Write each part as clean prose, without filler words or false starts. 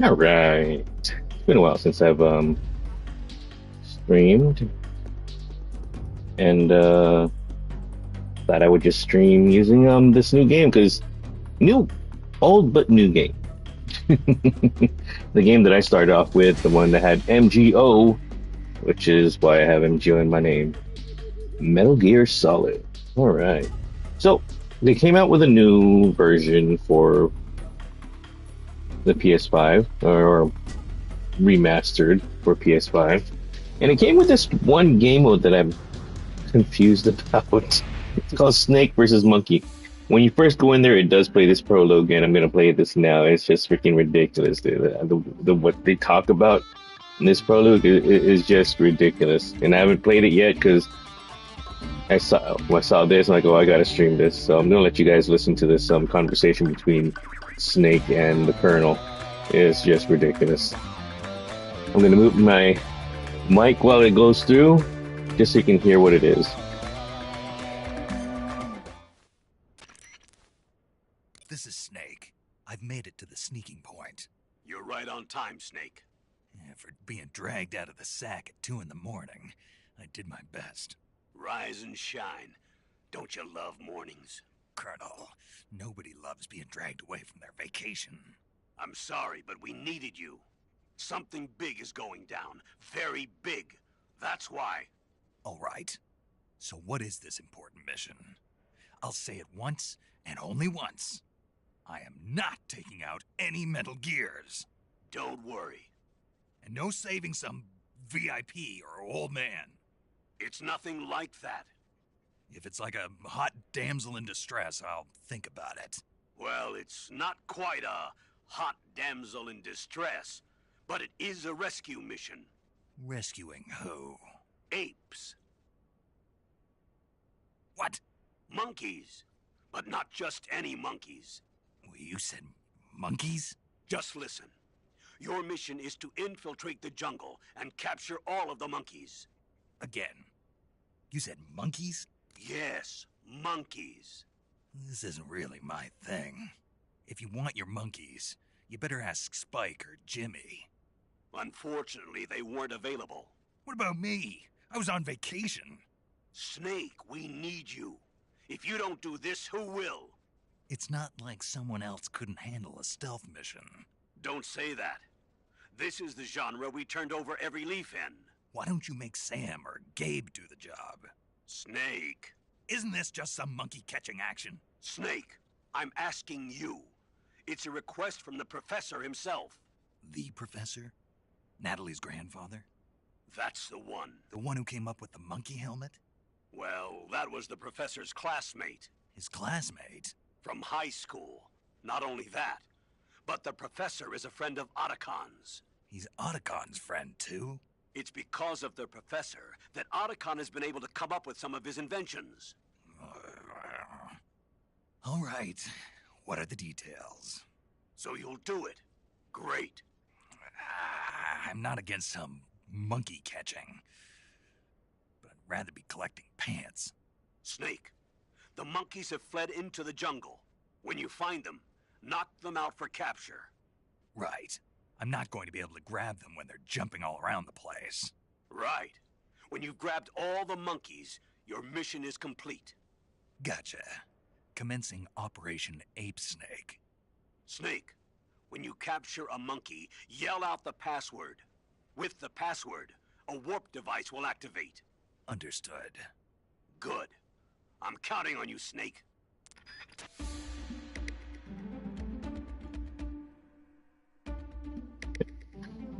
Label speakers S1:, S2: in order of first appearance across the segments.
S1: All right. It's been a while since I've streamed, and thought I would just stream using this new game because new, old but new game. The game that I started off with, the one that had MGO, which is why I have MGO in my name. Metal Gear Solid. All right. So they came out with a new version for the PS5, or remastered for PS5. And it came with this one game mode that I'm confused about. It's called Snake versus Monkey. When you first go in there, it does play this prologue, and I'm gonna play this now. It's just freaking ridiculous. The what they talk about in this prologue is just ridiculous. And I haven't played it yet because I saw this and I go, I gotta stream this. So I'm gonna let you guys listen to this conversation between Snake and the Colonel. It's just ridiculous. I'm gonna move my mic while it goes through, just so you can hear what it is.
S2: This is Snake. I've made it to the sneaking point.
S3: You're right on time, Snake.
S2: Yeah, for being dragged out of the sack at 2 in the morning, I did my best.
S3: Rise and shine. Don't you love mornings?
S2: Colonel, nobody loves being dragged away from their vacation.
S3: I'm sorry, but we needed you. Something big is going down. Very big. That's why.
S2: All right. So what is this important mission? I'll say it once, and only once. I am not taking out any Metal Gears.
S3: Don't worry.
S2: And no saving some VIP or old man.
S3: It's nothing like that.
S2: If it's like a hot damsel in distress, I'll think about it.
S3: Well, it's not quite a hot damsel in distress, but it is a rescue mission.
S2: Rescuing who?
S3: Apes.
S2: What?
S3: Monkeys. But not just any monkeys.
S2: You said monkeys?
S3: Just listen. Your mission is to infiltrate the jungle and capture all of the monkeys.
S2: Again. You said monkeys?
S3: Yes, monkeys.
S2: This isn't really my thing. If you want your monkeys, you better ask Spike or Jimmy.
S3: Unfortunately, they weren't available.
S2: What about me? I was on vacation.
S3: Snake, we need you. If you don't do this, who will?
S2: It's not like someone else couldn't handle a stealth mission.
S3: Don't say that. This is the genre we turned over every leaf in.
S2: Why don't you make Sam or Gabe do the job?
S3: Snake.
S2: Isn't this just some monkey catching action?
S3: Snake, I'm asking you. It's a request from the professor himself.
S2: The professor? Natalie's grandfather?
S3: That's the one.
S2: The one who came up with the monkey helmet?
S3: Well, that was the professor's classmate.
S2: His classmate?
S3: From high school. Not only that, but the professor is a friend of Otacon's.
S2: He's Otacon's friend, too?
S3: It's because of the professor that Otacon has been able to come up with some of his inventions.
S2: All right. What are the details?
S3: So you'll do it. Great.
S2: I'm not against some monkey catching, but I'd rather be collecting pants.
S3: Snake, the monkeys have fled into the jungle. When you find them, knock them out for capture.
S2: Right. I'm not going to be able to grab them when they're jumping all around the place.
S3: Right. When you've grabbed all the monkeys, your mission is complete.
S2: Gotcha. Commencing Operation Ape Snake.
S3: Snake, when you capture a monkey, yell out the password. With the password, a warp device will activate.
S2: Understood.
S3: Good. I'm counting on you, Snake.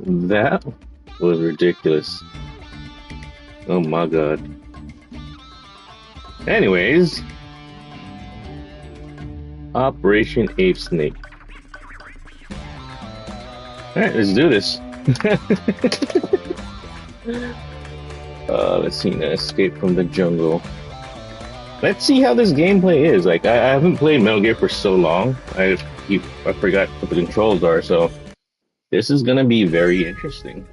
S1: That was ridiculous. Oh my god. Anyways, Operation Ape Snake. Alright, let's do this. Let's see now. Escape from the jungle. Let's see how this gameplay is. Like, I haven't played Metal Gear for so long. I forgot what the controls are, so this is gonna be very interesting.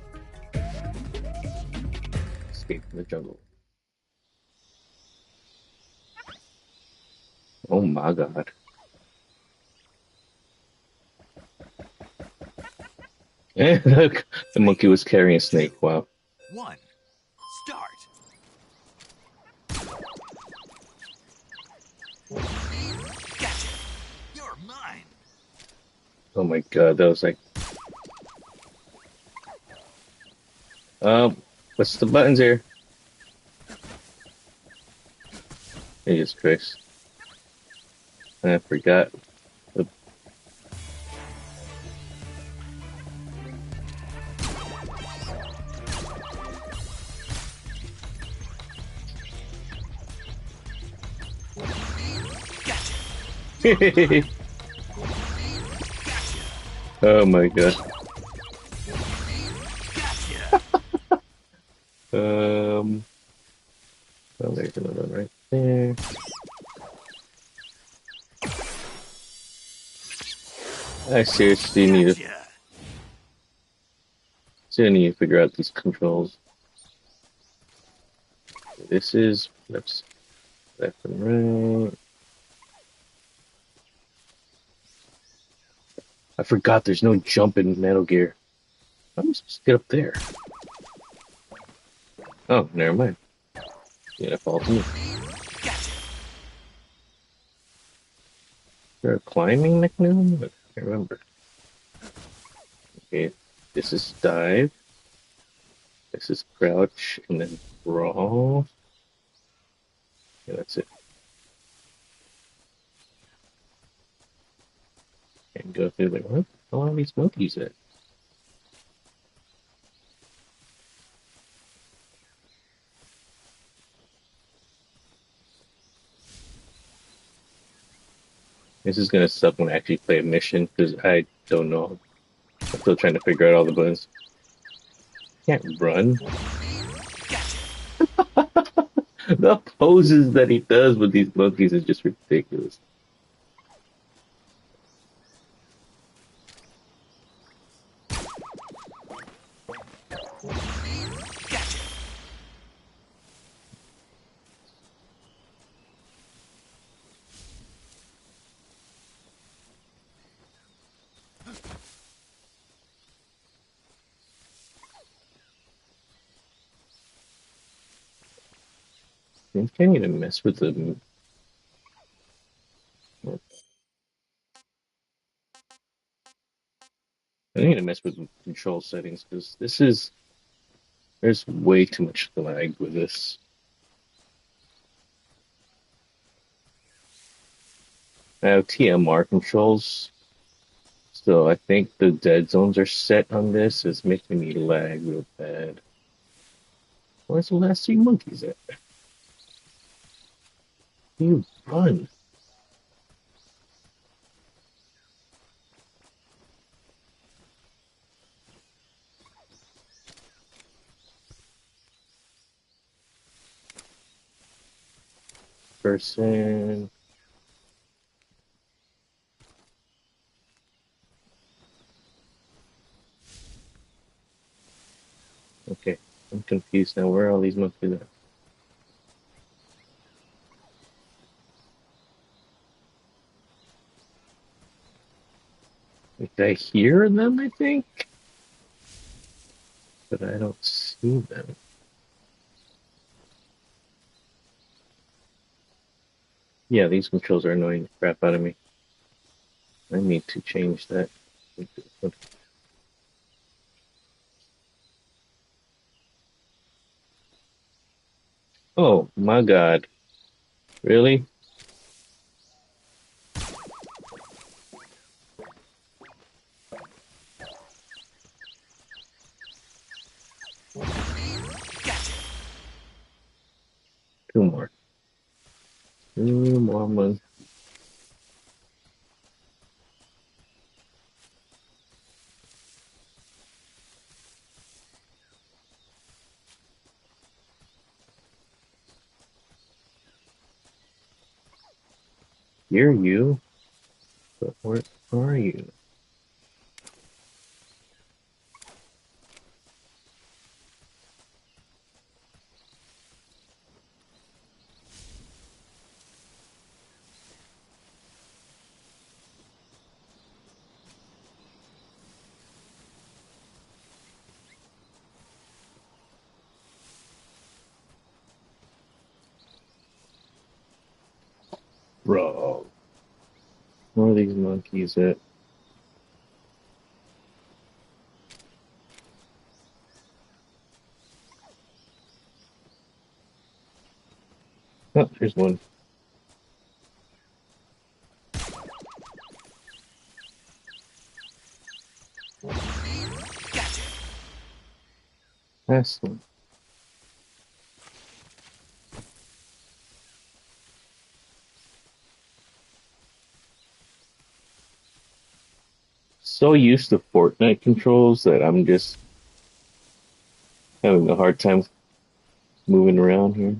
S1: Escape from the jungle. Oh my god. And look, the monkey was carrying a snake. Wow.
S2: 1. Start. Gotcha. You're mine.
S1: Oh my god, that was like... what's the buttons here? Jesus Christ. I forgot. Oh my god. Well, there's another one right there. I seriously need to figure out these controls. This is left and right. I forgot there's no jump in Metal Gear. I'm supposed to get up there. Oh, never mind. Yeah, that falls to me. Is there a climbing mechanism? I can't remember. Okay, this is dive. This is crouch and then crawl. Yeah, that's it. And go through like, what the hell are these monkeys at? This is gonna suck when I actually play a mission because I don't know. I'm still trying to figure out all the buttons. Can't run. The poses that he does with these monkeys is just ridiculous.
S2: Gotcha.
S1: I think I need to mess with the. I need to mess with the control settings because this is. There's way too much lag with this. I have TMR controls, so I think the dead zones are set on this. It's making me lag real bad. Where's the last three monkeys at? You run. Person. Okay, I'm confused now. Where are all these monkeys at? Like, I hear them, I think, but I don't see them. Yeah, these controls are annoying the crap out of me. I need to change that. Oh my God. Really?
S2: Gotcha.
S1: Two more. Two more months. Hear you, but where are you? Bro. Where are these monkeys at? Oh, there's one.
S2: Gotcha.
S1: That's one. So used to Fortnite controls that I'm just having a hard time moving around here.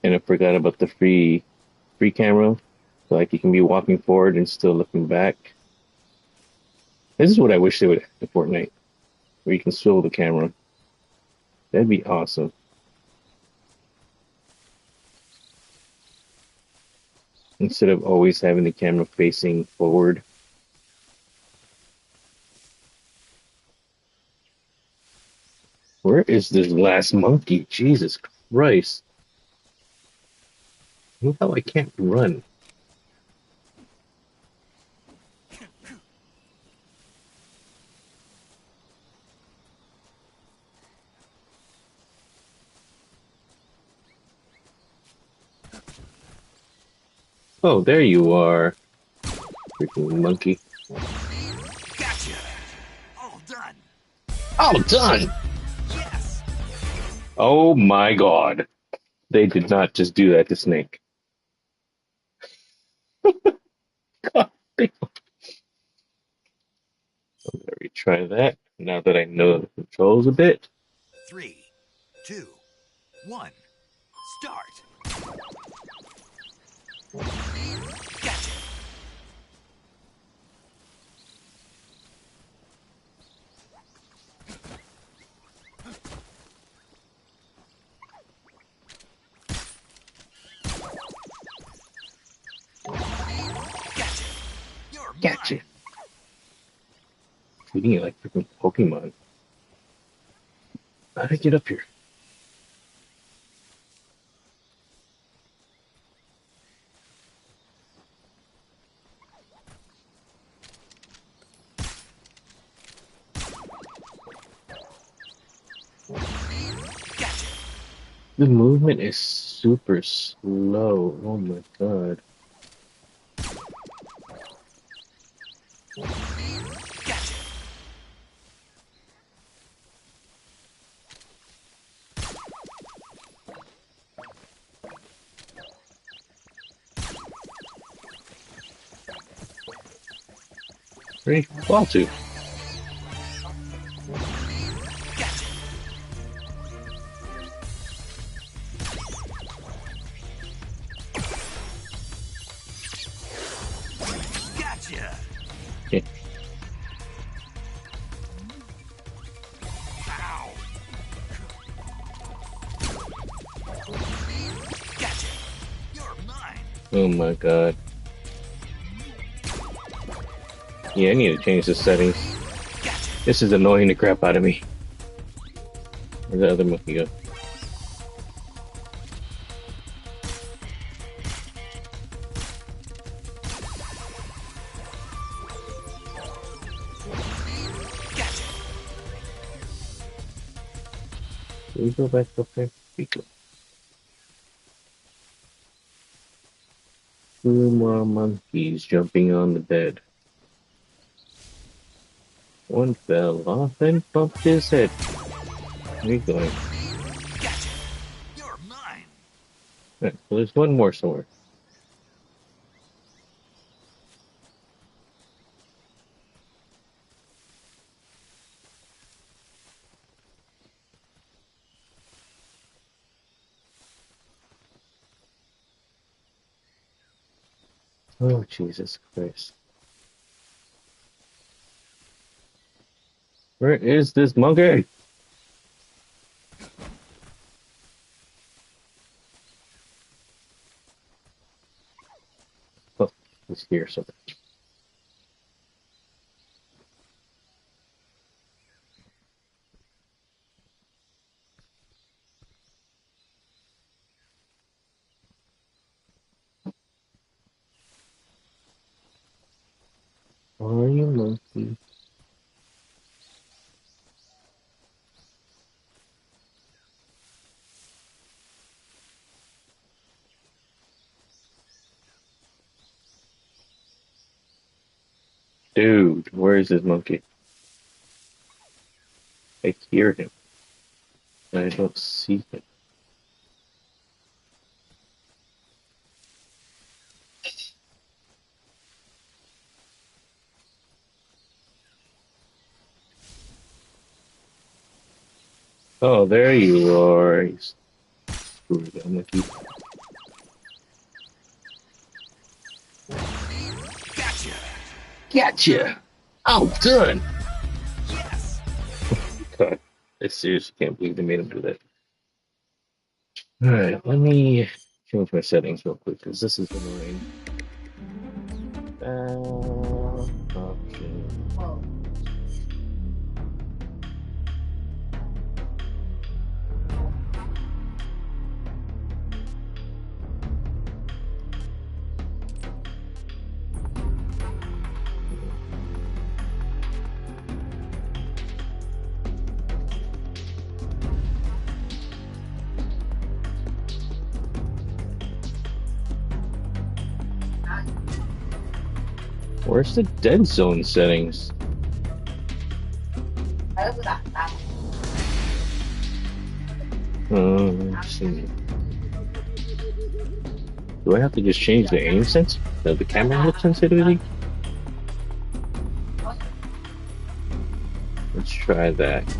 S1: And I forgot about the free camera. So, like you can be walking forward and still looking back. This is what I wish they would have in Fortnite, where you can swivel the camera. That'd be awesome. Instead of always having the camera facing forward. Where is this last monkey? Jesus Christ. Look how I can't run. Oh, there you are. Freaking monkey.
S2: Gotcha. All done.
S1: All done!
S2: Yes.
S1: Oh my God. They did not just do that to Snake. God, I'm gonna retry that now that I know the controls a bit.
S2: 3, 2, 1. Start. Gotcha.
S1: Gotcha. Treating it like freaking Pokemon. How'd I get up here? The movement is super slow. Oh my god. Ready? Ball to.
S2: Gotcha.
S1: Okay.
S2: Ow. Gotcha. You're mine.
S1: Oh my god. Yeah, I need to change the settings. This is annoying the crap out of me. Where'd the other monkey go? Can we go back up there? We go. Two more monkeys jumping on the bed. One fell off and bumped his head. Where are you going?
S2: You're mine.
S1: Right, well, there's one more somewhere. Oh, Jesus Christ. Where is this monkey? Oh, he's here somewhere. Are you monkey? Dude, where is this monkey? I hear him. I don't see him. Oh, there you are. He's screwed up, monkey.
S2: Gotcha.
S1: Gotcha! Outdone!
S2: Yes.
S1: God, I seriously can't believe they made him do that. Alright, let me change my settings real quick because this is annoying. Option. Where's the dead zone settings? Let's see. Do I have to just change the aim sense? The camera look sensitivity? Let's try that.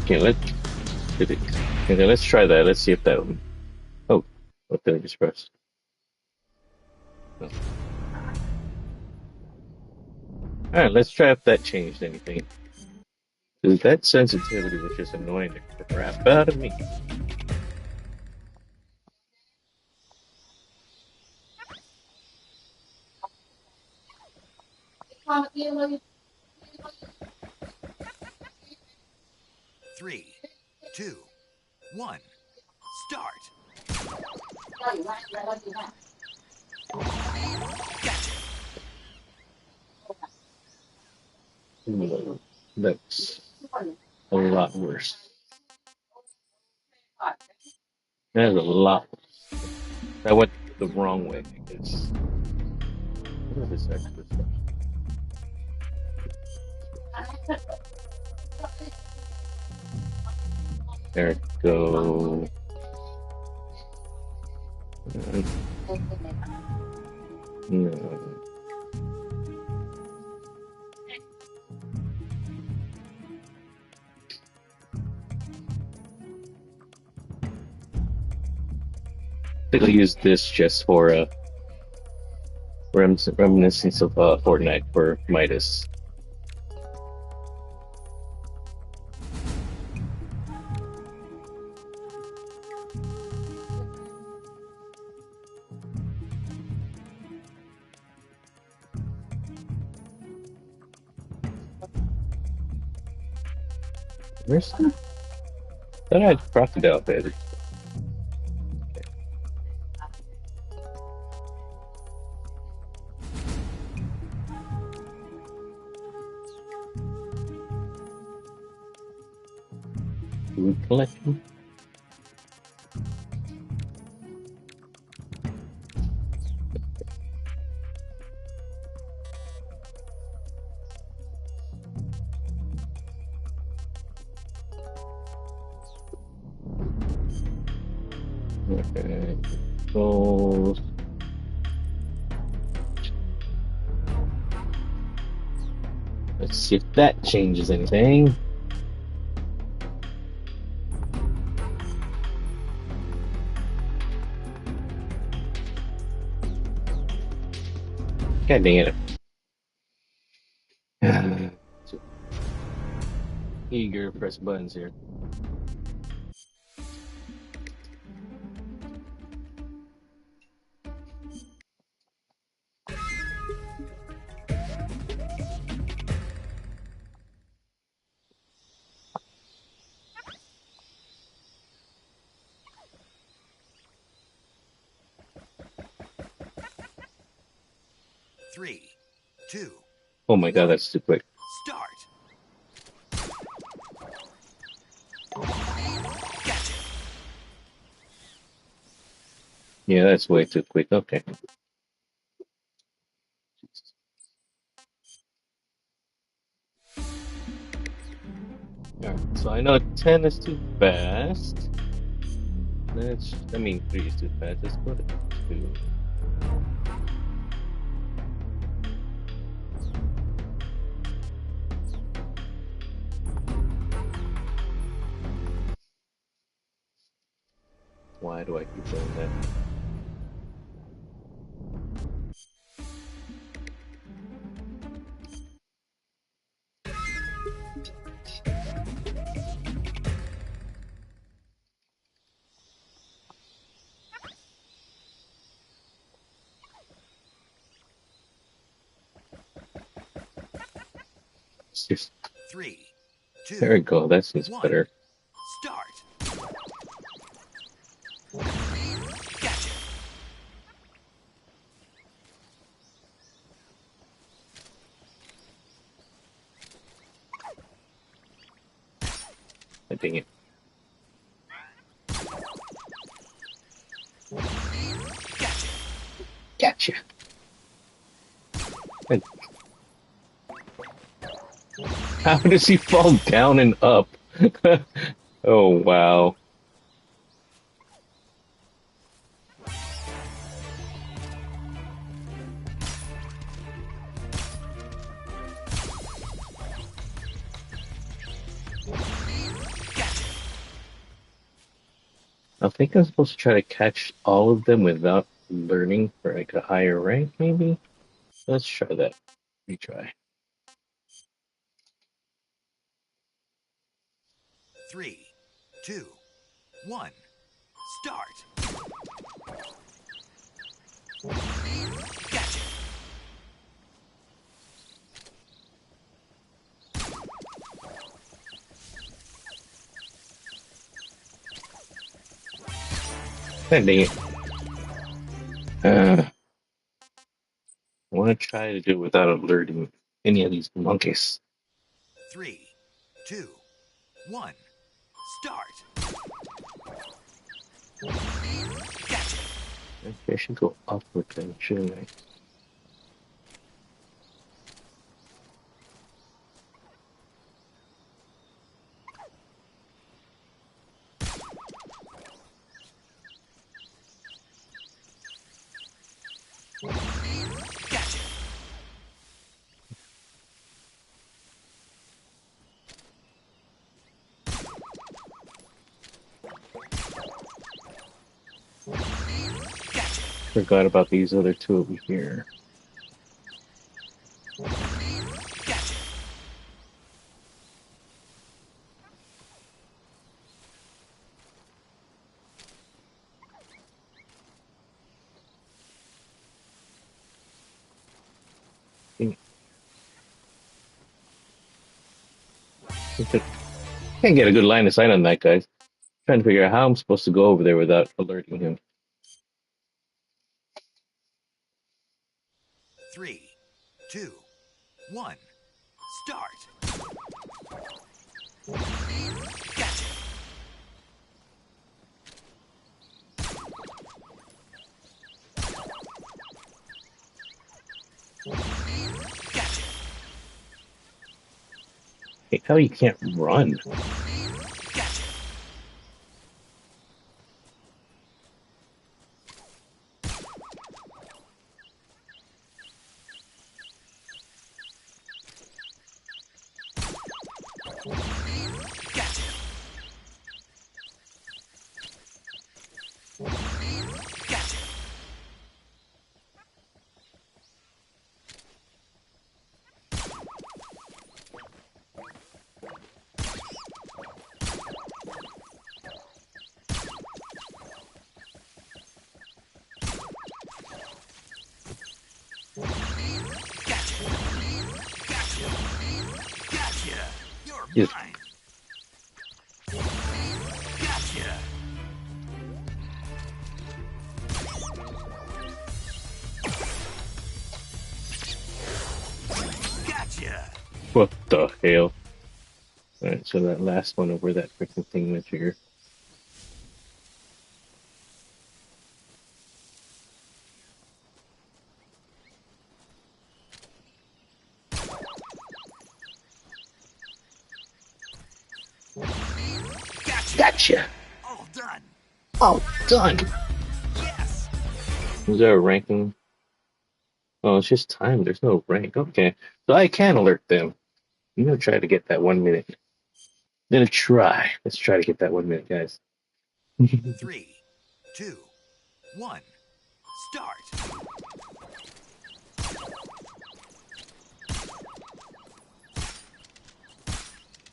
S1: Okay, let's try that. Let's see if that. Oh, what did I just press? Oh. All right, let's try if that changed anything. Because that sensitivity was just annoying the crap out of me.
S2: Three, two, one, start. Gotcha.
S1: That's a lot worse. That is a lot worse. That went the wrong way, I guess. What is this extra stuff? There it go. No. I think I'll use this just for reminiscence of Fortnite for Midas. Where's that? Thought I had crocodile head. Food collection. Okay. Goals. Let's see if that changes anything. God dang it. Too eager to press buttons here.
S2: Three, two,
S1: Oh my god, that's too quick.
S2: start. Gotcha.
S1: Yeah, that's way too quick. Okay. Alright, so I know 10 is too fast. I mean, 3 is too fast. Let's go to 2. Why do I keep doing that? Just,
S2: Three,
S1: there
S2: two,
S1: we go. That seems
S2: one,
S1: better.
S2: start. Gotcha.
S1: I think it.
S2: Gotcha.
S1: Gotcha. And how does he fall down and up? Oh, wow. I think I'm supposed to try to catch all of them without learning for like a higher rank, maybe? Let's try that. Retry.
S2: Three, two, one, start. Gotcha.
S1: God dang it. I want to try to do it without alerting any of these monkeys.
S2: 3, 2, 1, start. Gotcha.
S1: Okay, I should go upward then, shouldn't I?
S2: Gotcha. Gotcha.
S1: Forgot about these other two over here.
S2: Gotcha.
S1: Dang it. Can't get a good line of sight on that, guys. Trying to figure out how I'm supposed to go over there without alerting him.
S2: 3, 2, 1, start. Gotcha. Gotcha.
S1: Hey, how you can't run?
S2: Gotcha. Gotcha. Gotcha. Gotcha. Gotcha. Gotcha. You're
S1: Yes.
S2: mine. Gotcha. Gotcha.
S1: What the hell? Alright, so that last one over that freaking thing went here.
S2: Gotcha.
S1: Gotcha!
S2: All done.
S1: Oh, done!
S2: Yes.
S1: Was there a ranking? Oh, it's just time. There's no rank. Okay. So I can alert them. I'm gonna try to get that 1 minute. I'm gonna try. Let's try to get that 1 minute, guys.
S2: 3, 2, 1, start.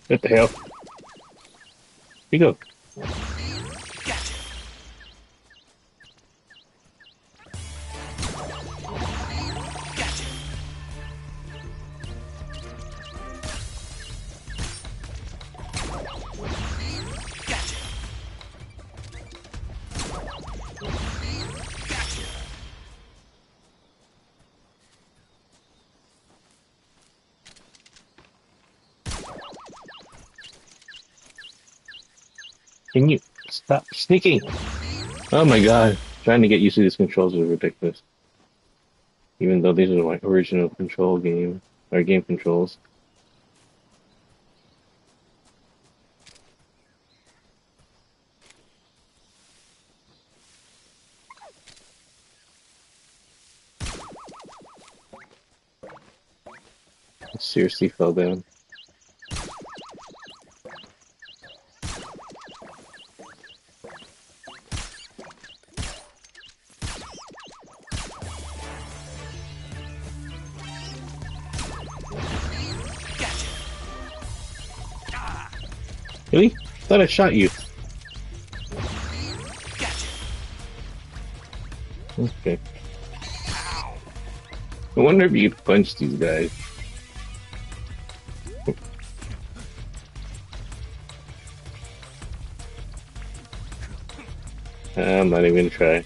S1: What the hell? Here you go.
S2: Gotcha. Gotcha. Gotcha. Gotcha.
S1: Can you stop sneaking? Oh my god. Trying to get used to these controls is ridiculous. Even though these are my original control game or game controls. I seriously fell down. Really? Thought I shot you. Okay.
S2: Ow.
S1: I wonder if you could punch these guys. I'm not even gonna try.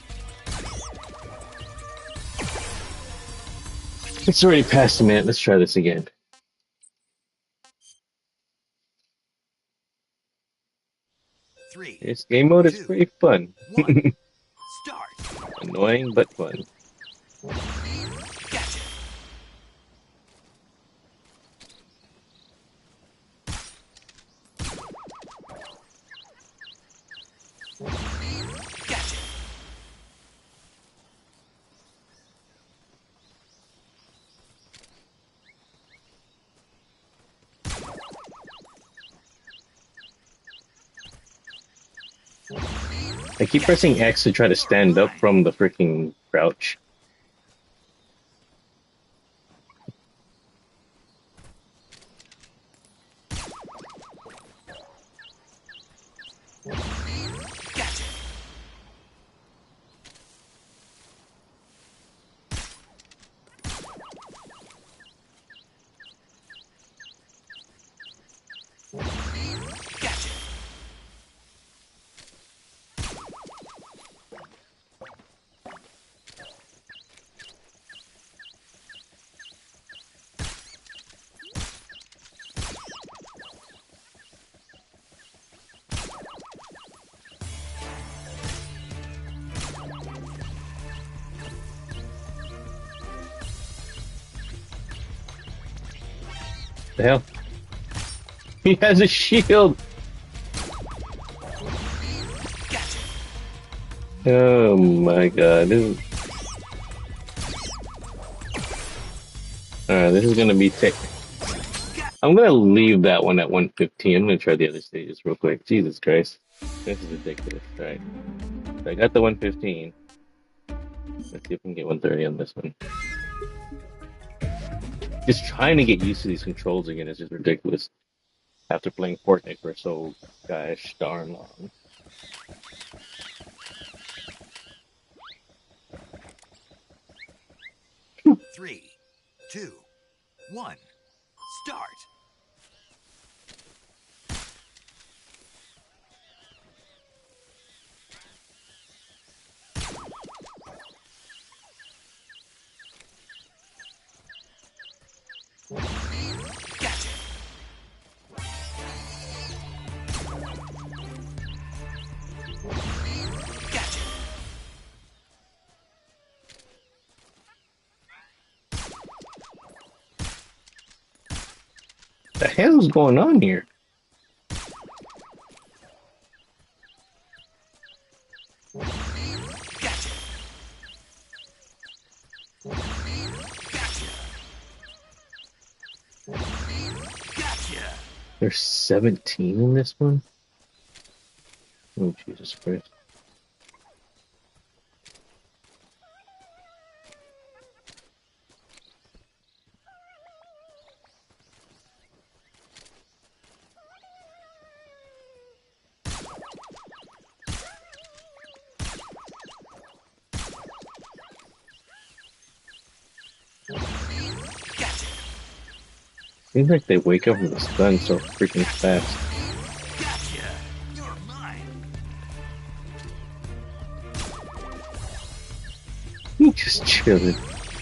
S1: It's already past a minute. Let's try this again.
S2: Three,
S1: This game mode is
S2: two,
S1: pretty fun.
S2: one, start.
S1: Annoying, but fun.
S2: Gotcha. Gotcha.
S1: I keep pressing X to try to
S2: You're
S1: stand up
S2: mine.
S1: from the freaking crouch.
S2: Gotcha. Gotcha.
S1: The hell? He has a shield!
S2: Gotcha.
S1: Oh my god. Alright, this is gonna be tech. I'm gonna leave that one at 115. I'm gonna try the other stages real quick. Jesus Christ. This is ridiculous. Alright. So I got the 115. Let's see if we can get 130 on this one. Just trying to get used to these controls again is just ridiculous. After playing Fortnite for so gosh darn long.
S2: Three, two, one, start. Gotcha. Gotcha.
S1: The hell's going on here?
S2: Gotcha. Gotcha. Gotcha.
S1: There's 17 in this one? Oh, Jesus Christ.
S2: Gotcha.
S1: Seems like they wake up from the sun so freaking fast.
S2: Gotcha. You're mine.
S1: Just chilling.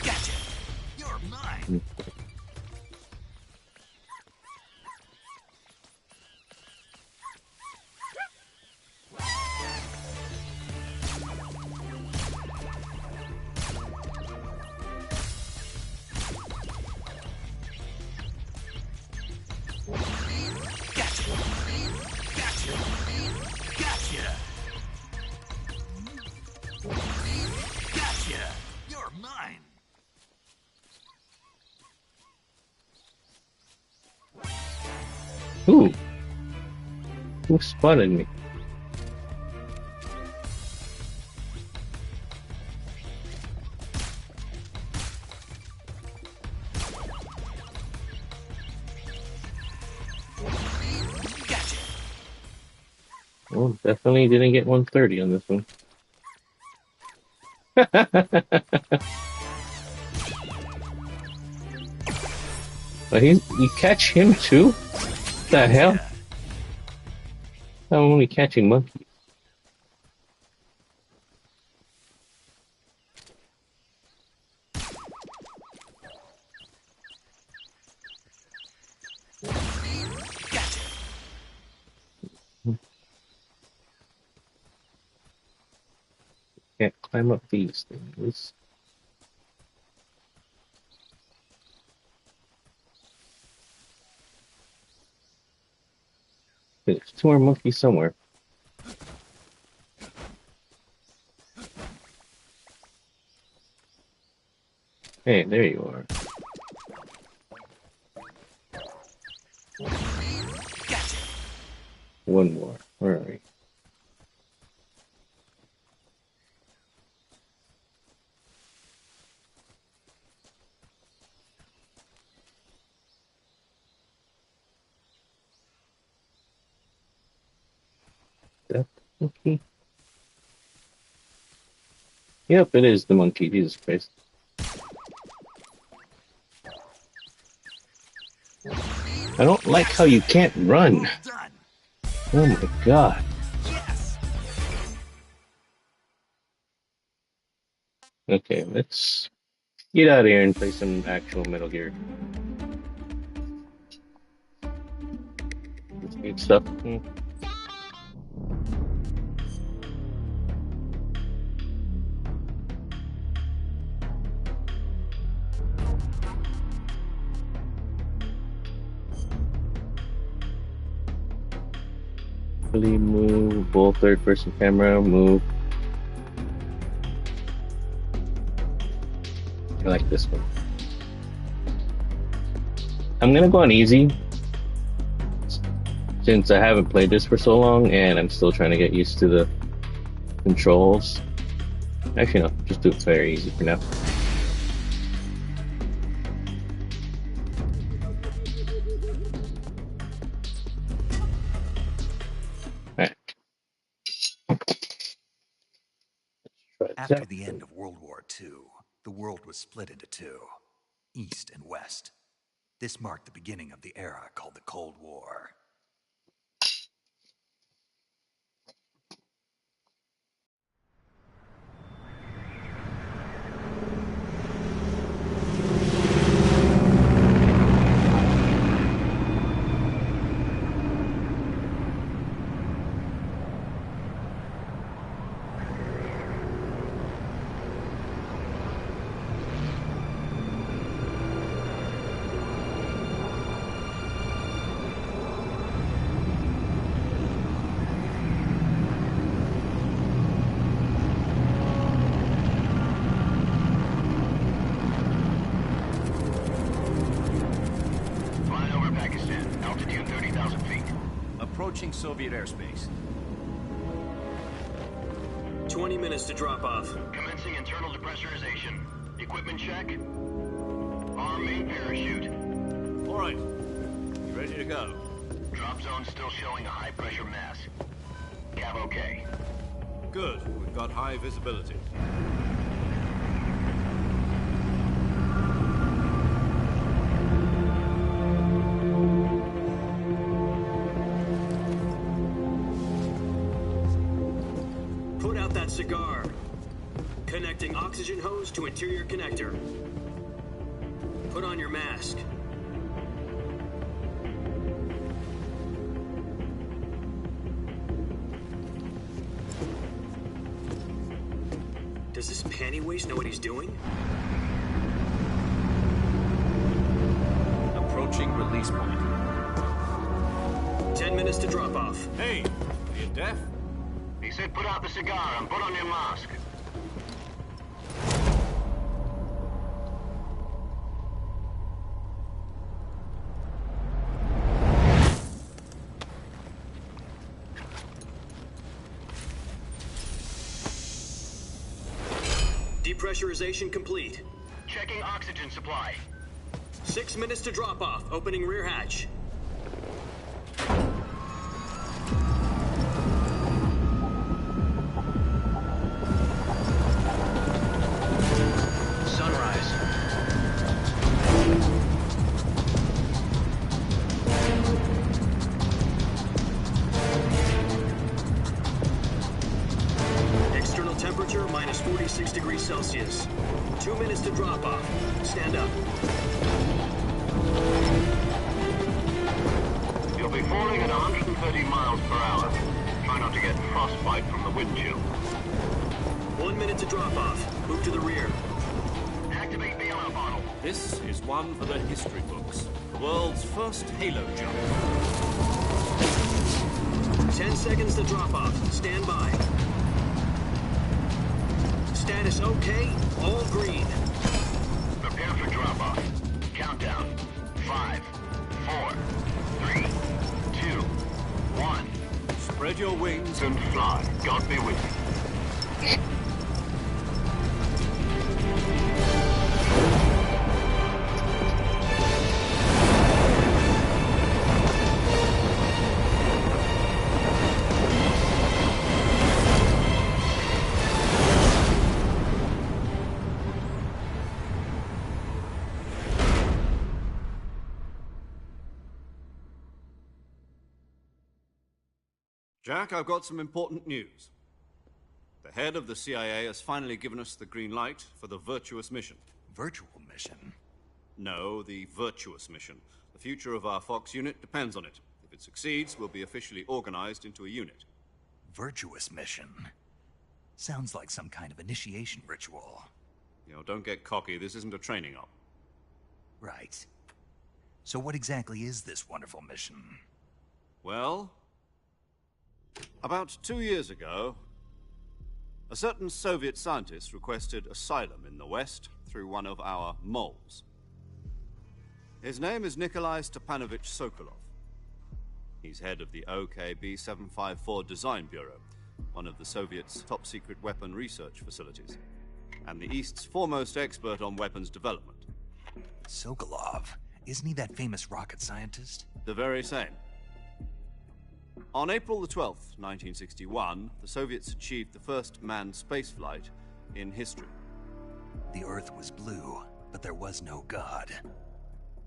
S2: Gotcha. You're mine. Gotcha. Gotcha. Gotcha. Gotcha. You're mine.
S1: Ooh. Who spotted me?
S2: Gotcha.
S1: Well, definitely didn't get 130 on this one. But you catch him too? The hell?
S2: Gotcha.
S1: I'm only catching monkeys. climb up these things. There's two more monkeys somewhere. Hey, there you are.
S2: Gotcha.
S1: One more. Where are we? That monkey? Yep, it is the monkey. Jesus Christ. I don't like how you can't run.
S2: Well done.
S1: Oh my god.
S2: Yes.
S1: Okay, let's get out of here and play some actual Metal Gear. This good stuff. Really move, full third person camera, move. I like this one. I'm gonna go on easy since I haven't played this for so long and I'm still trying to get used to the controls. Actually, no, just do it very easy for now. Alright.
S2: After the end of World War II, the world was split into two, East and West. This marked the beginning of the era called the Cold War.
S3: Flying over Pakistan, altitude 30,000 feet.
S4: Approaching Soviet airspace.
S5: 20 minutes to drop off.
S3: Commencing internal depressurization. Equipment check. Arm main parachute.
S4: All right. You ready to go?
S3: Drop zone still showing a high pressure mass. Cav okay.
S4: Good. We've got high visibility.
S5: Put out that cigar. Connecting oxygen hose to interior connector. Put on your mask. Does this panty waste know what he's doing?
S4: Approaching release point.
S5: 10 minutes to drop off.
S4: Hey, are you deaf?
S3: He said put out the cigar and put on your mask.
S5: Depressurization complete.
S3: Checking oxygen supply.
S5: 6 minutes to drop off. Opening rear hatch.
S3: Sunrise.
S5: External temperature minus 46 degrees Celsius. 2 minutes to drop off. Stand up.
S3: You'll be falling at 130 miles per hour. Try not to get frostbite from the wind chill.
S5: 1 minute to drop off. Move to the rear.
S3: Activate bailout model.
S4: This is one for the history books. The world's first Halo jump.
S5: 10 seconds to drop off. Stand by. Status okay. All green.
S3: Prepare for drop-off. Countdown. 5, 4, 3, 2, 1.
S4: Spread your wings
S3: And fly. God be with you.
S4: Jack, I've got some important news. The head of the CIA has finally given us the green light for the virtuous mission.
S2: Virtual mission?
S4: No, the virtuous mission. The future of our Fox unit depends on it. If it succeeds, we'll be officially organized into a unit.
S2: Virtuous mission? Sounds like some kind of initiation ritual.
S4: You know, don't get cocky. This isn't a training op.
S2: Right. So what exactly is this wonderful mission?
S4: Well, about 2 years ago, a certain Soviet scientist requested asylum in the West through one of our moles. His name is Nikolai Stepanovich Sokolov. He's head of the OKB 754 Design Bureau, one of the Soviets' top-secret weapon research facilities, and the East's foremost expert on weapons development.
S2: Sokolov? Isn't he that famous rocket scientist?
S4: The very same. On April the 12th, 1961, the Soviets achieved the first manned spaceflight in history.
S2: The Earth was blue, but there was no God.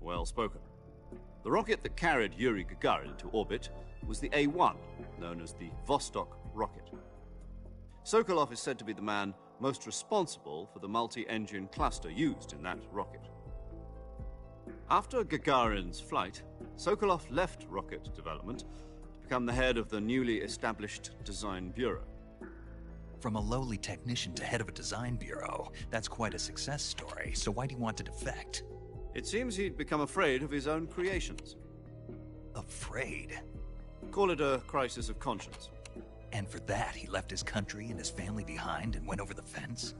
S4: Well spoken. The rocket that carried Yuri Gagarin into orbit was the A-1, known as the Vostok rocket. Sokolov is said to be the man most responsible for the multi-engine cluster used in that rocket. After Gagarin's flight, Sokolov left rocket development to become the head of the newly established Design Bureau.
S2: From a lowly technician to head of a design bureau, that's quite a success story, so why do you want to defect?
S4: It seems he'd become afraid of his own creations.
S2: Afraid?
S4: Call it a crisis of conscience.
S2: And for that, he left his country and his family behind and went over the fence?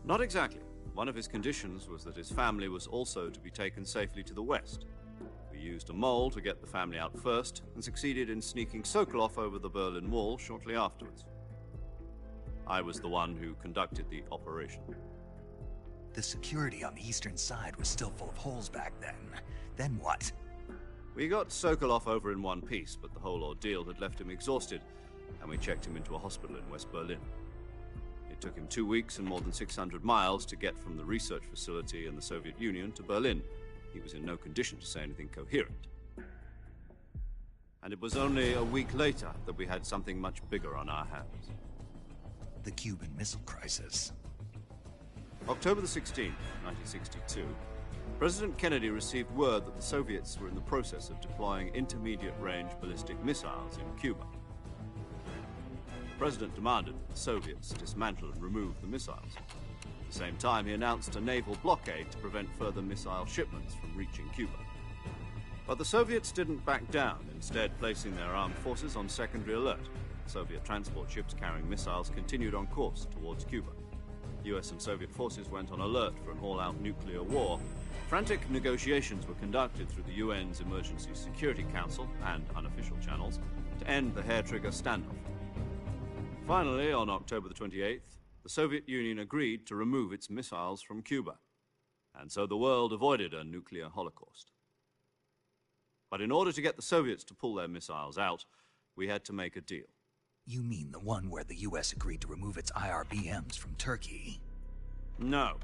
S4: Not exactly. One of his conditions was that his family was also to be taken safely to the West. We used a mole to get the family out first, and succeeded in sneaking Sokolov over the Berlin Wall shortly afterwards. I was the one who conducted the operation.
S2: The security on the eastern side was still full of holes back then. Then what?
S4: We got Sokolov over in one piece, but the whole ordeal had left him exhausted, and we checked him into a hospital in West Berlin. It took him 2 weeks and more than 600 miles to get from the research facility in the Soviet Union to Berlin. He was in no condition to say anything coherent. And it was only a week later that we had something much bigger on our hands.
S2: The Cuban Missile Crisis.
S4: October the 16th, 1962, President Kennedy received word that the Soviets were in the process of deploying intermediate-range ballistic missiles in Cuba. The President demanded that the Soviets dismantle and remove the missiles. At the same time, he announced a naval blockade to prevent further missile shipments from reaching Cuba. But the Soviets didn't back down, instead placing their armed forces on secondary alert. Soviet transport ships carrying missiles continued on course towards Cuba. US and Soviet forces went on alert for an all-out nuclear war. Frantic negotiations were conducted through the UN's Emergency Security Council and unofficial channels to end the hair-trigger standoff. Finally, on October the 28th, the Soviet Union agreed to remove its missiles from Cuba. And so the world avoided a nuclear holocaust. But in order to get the Soviets to pull their missiles out, we had to make a deal.
S2: You mean the one where the US agreed to remove its IRBMs from Turkey?
S4: No.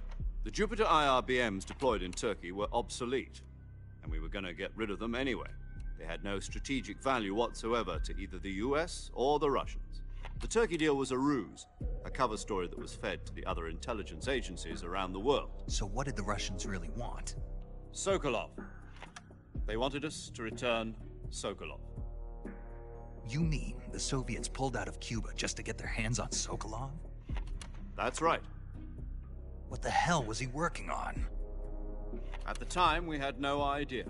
S4: The Jupiter IRBMs deployed in Turkey were obsolete, and we were going to get rid of them anyway. They had no strategic value whatsoever to either the US or the Russians. The Turkey deal was a ruse, a cover story that was fed to the other intelligence agencies around the world.
S2: So what did the Russians really want?
S4: Sokolov. They wanted us to return Sokolov.
S2: You mean the Soviets pulled out of Cuba just to get their hands on Sokolov?
S4: That's right.
S2: What the hell was he working on?
S4: At the time, we had no idea.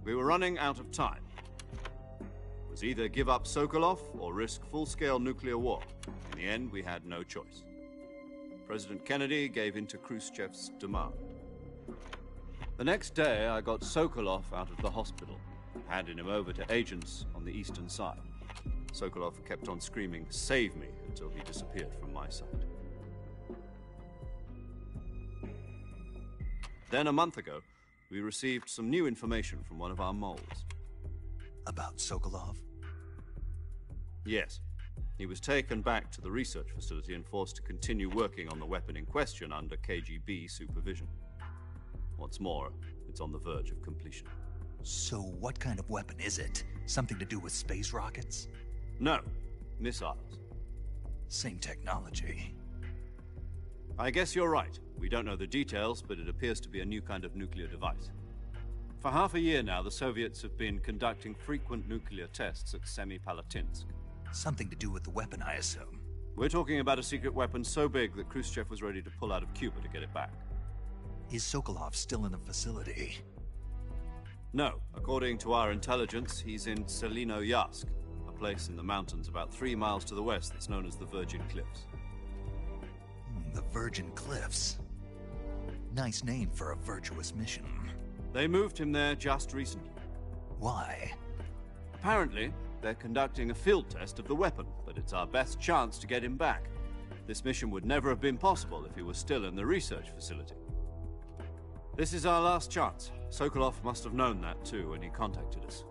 S4: We were running out of time. It was either give up Sokolov or risk full-scale nuclear war. In the end, we had no choice. President Kennedy gave in to Khrushchev's demand. The next day, I got Sokolov out of the hospital, handed him over to agents on the eastern side. Sokolov kept on screaming, "Save me," until he disappeared from my sight. Then, a month ago, we received some new information from one of our moles.
S2: About Sokolov?
S4: Yes. He was taken back to the research facility and forced to continue working on the weapon in question under KGB supervision. What's more, it's on the verge of completion.
S2: So what kind of weapon is it? Something to do with space rockets?
S4: No, missiles.
S2: Same technology.
S4: I guess you're right. We don't know the details, but it appears to be a new kind of nuclear device. For half a year now, the Soviets have been conducting frequent nuclear tests at Semipalatinsk.
S2: Something to do with the weapon, I assume.
S4: We're talking about a secret weapon so big that Khrushchev was ready to pull out of Cuba to get it back.
S2: Is Sokolov still in the facility?
S4: No. According to our intelligence, he's in Selino-Yarsk, a place in the mountains about 3 miles to the west that's known as the Virgin Cliffs.
S2: The Virgin Cliffs. Nice name for a virtuous mission.
S4: They moved him there just recently.
S2: Why?
S4: Apparently, they're conducting a field test of the weapon, but it's our best chance to get him back. This mission would never have been possible if he was still in the research facility. This is our last chance. Sokolov must have known that too when he contacted us.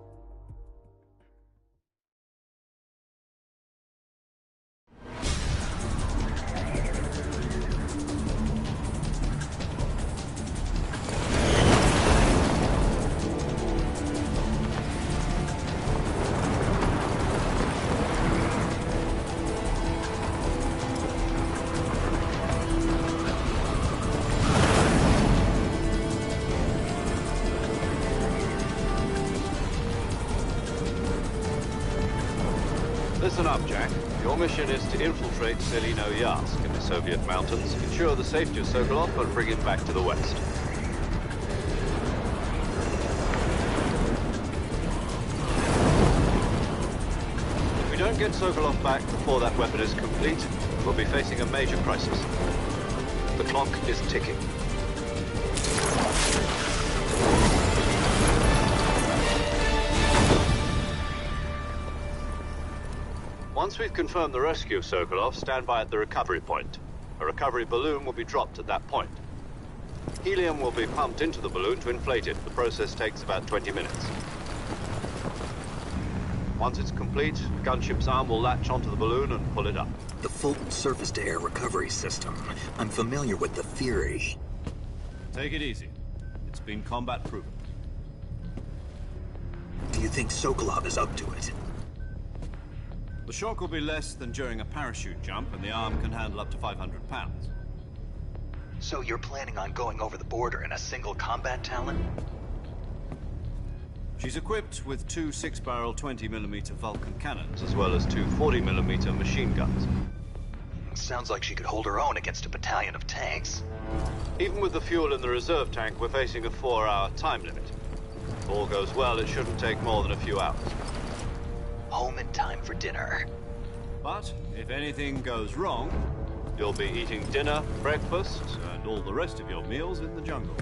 S4: Listen up, Jack. Your mission is to infiltrate Selino-Yarsk in the Soviet mountains, ensure the safety of Sokolov, and bring him back to the west. If we don't get Sokolov back before that weapon is complete, we'll be facing a major crisis. The clock is ticking. Once we've confirmed the rescue of Sokolov, stand by at the recovery point. A recovery balloon will be dropped at that point. Helium will be pumped into the balloon to inflate it. The process takes about 20 minutes. Once it's complete, the gunship's arm will latch onto the balloon and pull it up.
S2: The Fulton surface-to-air recovery system. I'm familiar with the theory.
S4: Take it easy. It's been combat proven.
S2: Do you think Sokolov is up to it?
S4: The shock will be less than during a parachute jump, and the arm can handle up to 500 pounds.
S2: So you're planning on going over the border in a single combat Talon?
S4: She's equipped with 2 6-barrel 20mm Vulcan cannons, as well as 2 40mm machine guns.
S2: Sounds like she could hold her own against a battalion of tanks.
S4: Even with the fuel in the reserve tank, we're facing a 4-hour time limit. If all goes well, it shouldn't take more than a few hours.
S2: Home in time for dinner.
S4: But if anything goes wrong, you'll be eating dinner, breakfast, and all the rest of your meals in the jungle.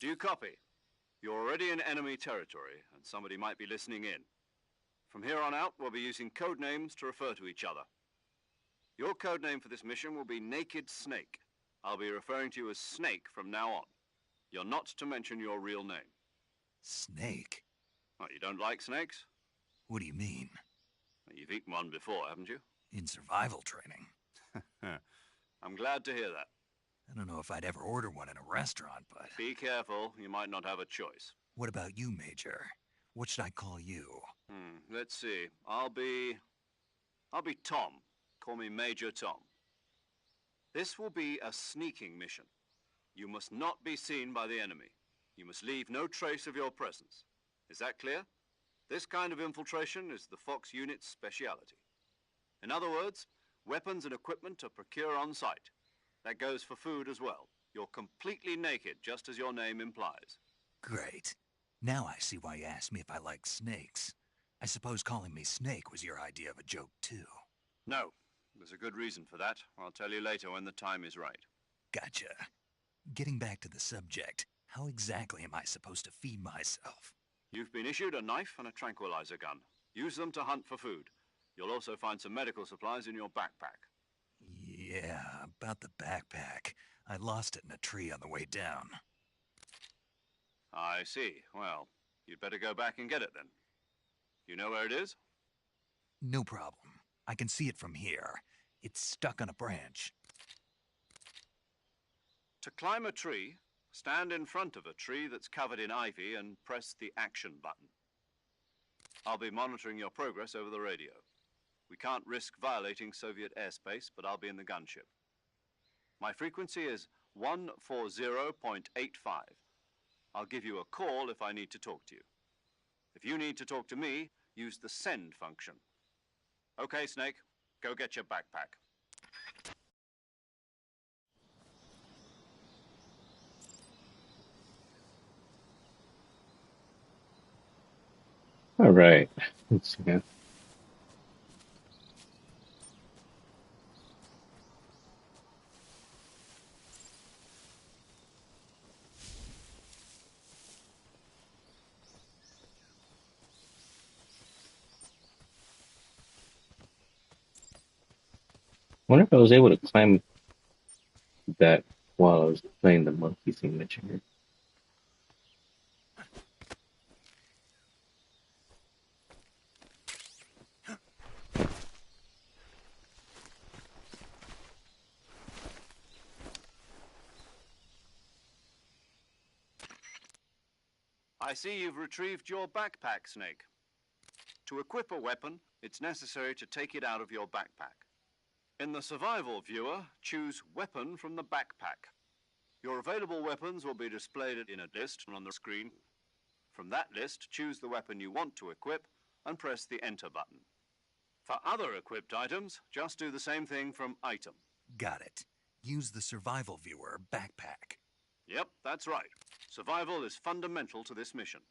S4: Do you copy? You're already in enemy territory, and somebody might be listening in. From here on out, we'll be using code names to refer to each other. Your code name for this mission will be Naked Snake. I'll be referring to you as Snake from now on. You're not to mention your real name.
S2: Snake?
S4: Oh, you don't like snakes?
S2: What do you mean?
S4: You've eaten one before, haven't you?
S2: In survival training.
S4: I'm glad to hear that.
S2: I don't know if I'd ever order one in a restaurant, but...
S4: Be careful, you might not have a choice.
S2: What about you, Major? What should I call you?
S4: Let's see. I'll be Tom. Call me Major Tom. This will be a sneaking mission. You must not be seen by the enemy. You must leave no trace of your presence. Is that clear? This kind of infiltration is the Fox unit's speciality. In other words, weapons and equipment are procured on site. That goes for food as well. You're completely naked, just as your name implies.
S2: Great. Now I see why you asked me if I like snakes. I suppose calling me Snake was your idea of a joke, too.
S4: No. There's a good reason for that. I'll tell you later when the time is right.
S2: Gotcha. Getting back to the subject, how exactly am I supposed to feed myself?
S4: You've been issued a knife and a tranquilizer gun. Use them to hunt for food. You'll also find some medical supplies in your backpack.
S2: Yeah, about the backpack. I lost it in a tree on the way down.
S4: I see. Well, you'd better go back and get it then. You know where it is?
S2: No problem. I can see it from here. It's stuck on a branch.
S4: To climb a tree, stand in front of a tree that's covered in ivy and press the action button. I'll be monitoring your progress over the radio. We can't risk violating Soviet airspace, but I'll be in the gunship. My frequency is 140.85. I'll give you a call if I need to talk to you. If you need to talk to me, use the send function. Okay, Snake, go get your backpack.
S1: All right. Let's see. Wonder if I was able to climb that while I was playing the monkey thing that you heard.
S4: I see you've retrieved your backpack, Snake. To equip a weapon, it's necessary to take it out of your backpack. In the survival viewer, choose Weapon from the backpack. Your available weapons will be displayed in a list on the screen. From that list, choose the weapon you want to equip and press the Enter button. For other equipped items, just do the same thing from Item.
S2: Got it. Use the survival viewer backpack.
S4: Yep, that's right. Survival is fundamental to this mission.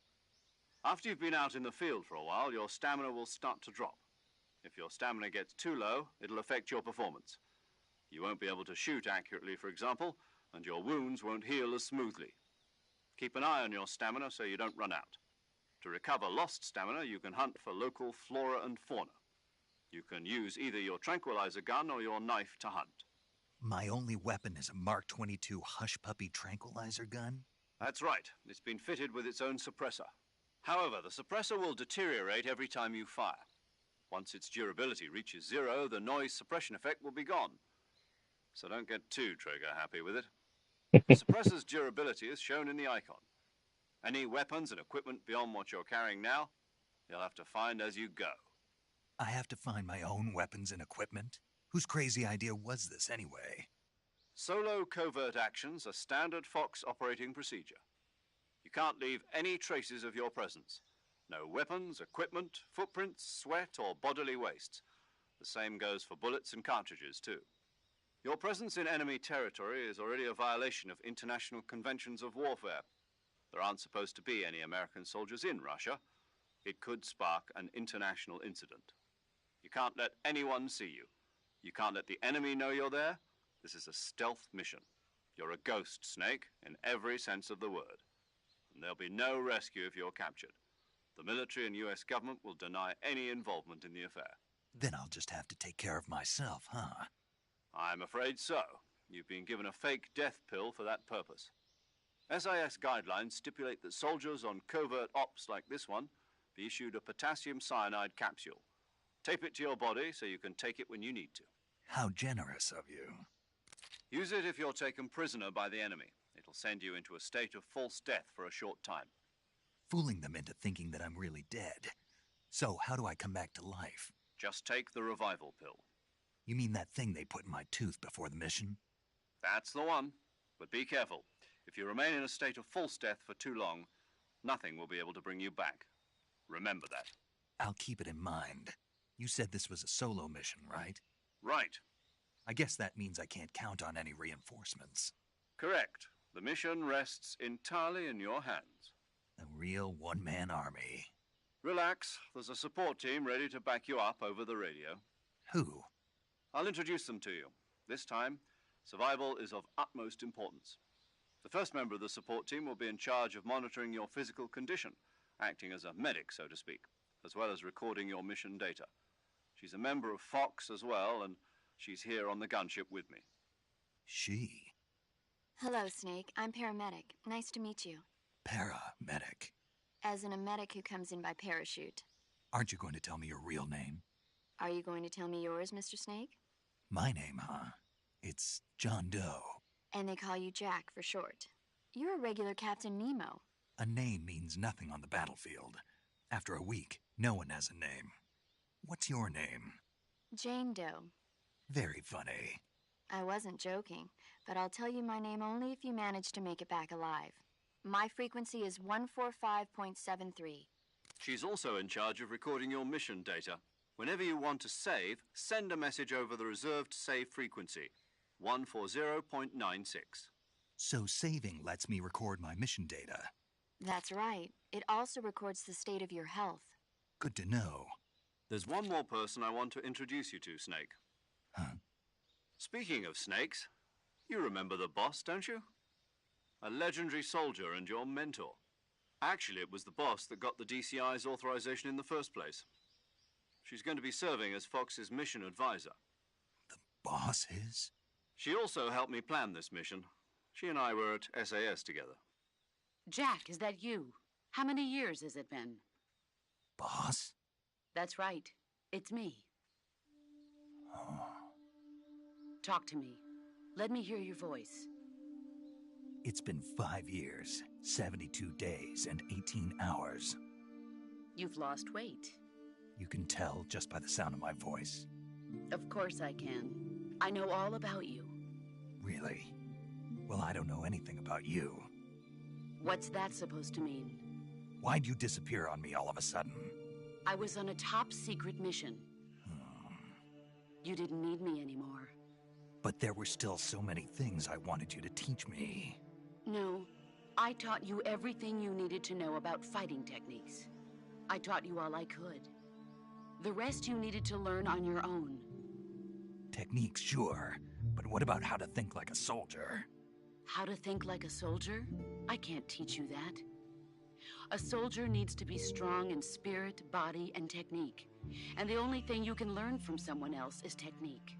S4: After you've been out in the field for a while, your stamina will start to drop. If your stamina gets too low, it'll affect your performance. You won't be able to shoot accurately, for example, and your wounds won't heal as smoothly. Keep an eye on your stamina so you don't run out. To recover lost stamina, you can hunt for local flora and fauna. You can use either your tranquilizer gun or your knife to hunt.
S2: My only weapon is a Mark 22 Hush Puppy tranquilizer gun?
S4: That's right. It's been fitted with its own suppressor. However, the suppressor will deteriorate every time you fire. Once its durability reaches 0, the noise suppression effect will be gone. So don't get too trigger-happy with it. The suppressor's durability is shown in the icon. Any weapons and equipment beyond what you're carrying now, you'll have to find as you go.
S2: I have to find my own weapons and equipment? Whose crazy idea was this, anyway?
S4: Solo covert actions are standard Fox operating procedure. You can't leave any traces of your presence. No weapons, equipment, footprints, sweat, or bodily waste. The same goes for bullets and cartridges, too. Your presence in enemy territory is already a violation of international conventions of warfare. There aren't supposed to be any American soldiers in Russia. It could spark an international incident. You can't let anyone see you. You can't let the enemy know you're there. This is a stealth mission. You're a ghost, Snake, in every sense of the word. and there'll be no rescue if you're captured. The military and US government will deny any involvement in the affair.
S2: Then I'll just have to take care of myself, huh?
S4: I'm afraid so. You've been given a fake death pill for that purpose. SIS guidelines stipulate that soldiers on covert ops like this one be issued a potassium cyanide capsule. Tape it to your body so you can take it when you need to.
S2: How generous of you.
S4: Use it if you're taken prisoner by the enemy. It'll send you into a state of false death for a short time.
S2: Fooling them into thinking that I'm really dead. So, how do I come back to life?
S4: Just take the revival pill.
S2: You mean that thing they put in my tooth before the mission?
S4: That's the one. But be careful. If you remain in a state of false death for too long, nothing will be able to bring you back. Remember that.
S2: I'll keep it in mind. You said this was a solo mission, right?
S4: Right.
S2: I guess that means I can't count on any reinforcements.
S4: Correct. The mission rests entirely in your hands.
S2: A real one-man army.
S4: Relax. There's a support team ready to back you up over the radio.
S2: Who?
S4: I'll introduce them to you. This time, survival is of utmost importance. The first member of the support team will be in charge of monitoring your physical condition, acting as a medic, so to speak, as well as recording your mission data. She's a member of Fox as well, and she's here on the gunship with me.
S2: She?
S6: Hello, Snake. I'm paramedic. Nice to meet you.
S2: Paramedic.
S6: As in a medic who comes in by parachute.
S2: Aren't you going to tell me your real name?
S6: Are you going to tell me yours, Mr. Snake?
S2: My name, huh? It's John Doe.
S6: And they call you Jack for short. You're a regular Captain Nemo.
S2: A name means nothing on the battlefield. After a week, no one has a name. What's your name?
S6: Jane Doe.
S2: Very funny.
S6: I wasn't joking, but I'll tell you my name only if you manage to make it back alive. My frequency is 145.73.
S4: She's also in charge of recording your mission data. Whenever you want to save, send a message over the reserved save frequency, 140.96.
S2: So saving lets me record my mission data.
S6: That's right. It also records the state of your health.
S2: Good to know.
S4: There's one more person I want to introduce you to, Snake.
S2: Huh?
S4: Speaking of snakes, you remember the boss, don't you? A legendary soldier and your mentor. Actually, it was the boss that got the DCI's authorization in the first place. She's going to be serving as Fox's mission advisor.
S2: The boss is?
S4: She also helped me plan this mission. She and I were at SAS together.
S7: Jack, is that you? How many years has it been?
S2: Boss?
S7: That's right. It's me.
S2: Oh.
S7: Talk to me. Let me hear your voice.
S2: It's been 5 years, 72 days, and 18 hours.
S7: You've lost weight.
S2: You can tell just by the sound of my voice.
S7: Of course I can. I know all about you.
S2: Really? Well, I don't know anything about you.
S7: What's that supposed to mean?
S2: Why'd you disappear on me all of a sudden?
S7: I was on a top-secret mission. You didn't need me anymore.
S2: But there were still so many things I wanted you to teach me.
S7: No, I taught you everything you needed to know about fighting techniques. I taught you all I could. The rest you needed to learn on your own.
S2: Techniques, sure. But what about how to think like a soldier?
S7: How to think like a soldier? I can't teach you that. A soldier needs to be strong in spirit, body, and technique. And the only thing you can learn from someone else is technique.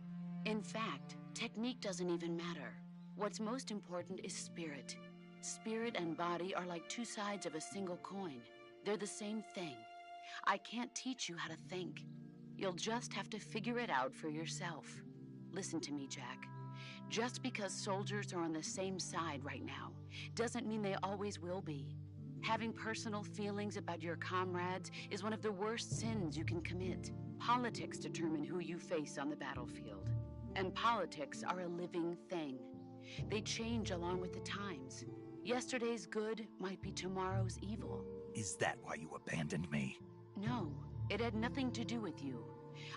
S7: In fact, technique doesn't even matter. What's most important is spirit. Spirit and body are like two sides of a single coin. They're the same thing. I can't teach you how to think. You'll just have to figure it out for yourself. Listen to me, Jack. Just because soldiers are on the same side right now doesn't mean they always will be. Having personal feelings about your comrades is one of the worst sins you can commit. Politics determine who you face on the battlefield. And politics are a living thing. They change along with the times. Yesterday's good might be tomorrow's evil.
S2: Is that why you abandoned me?
S7: No, it had nothing to do with you.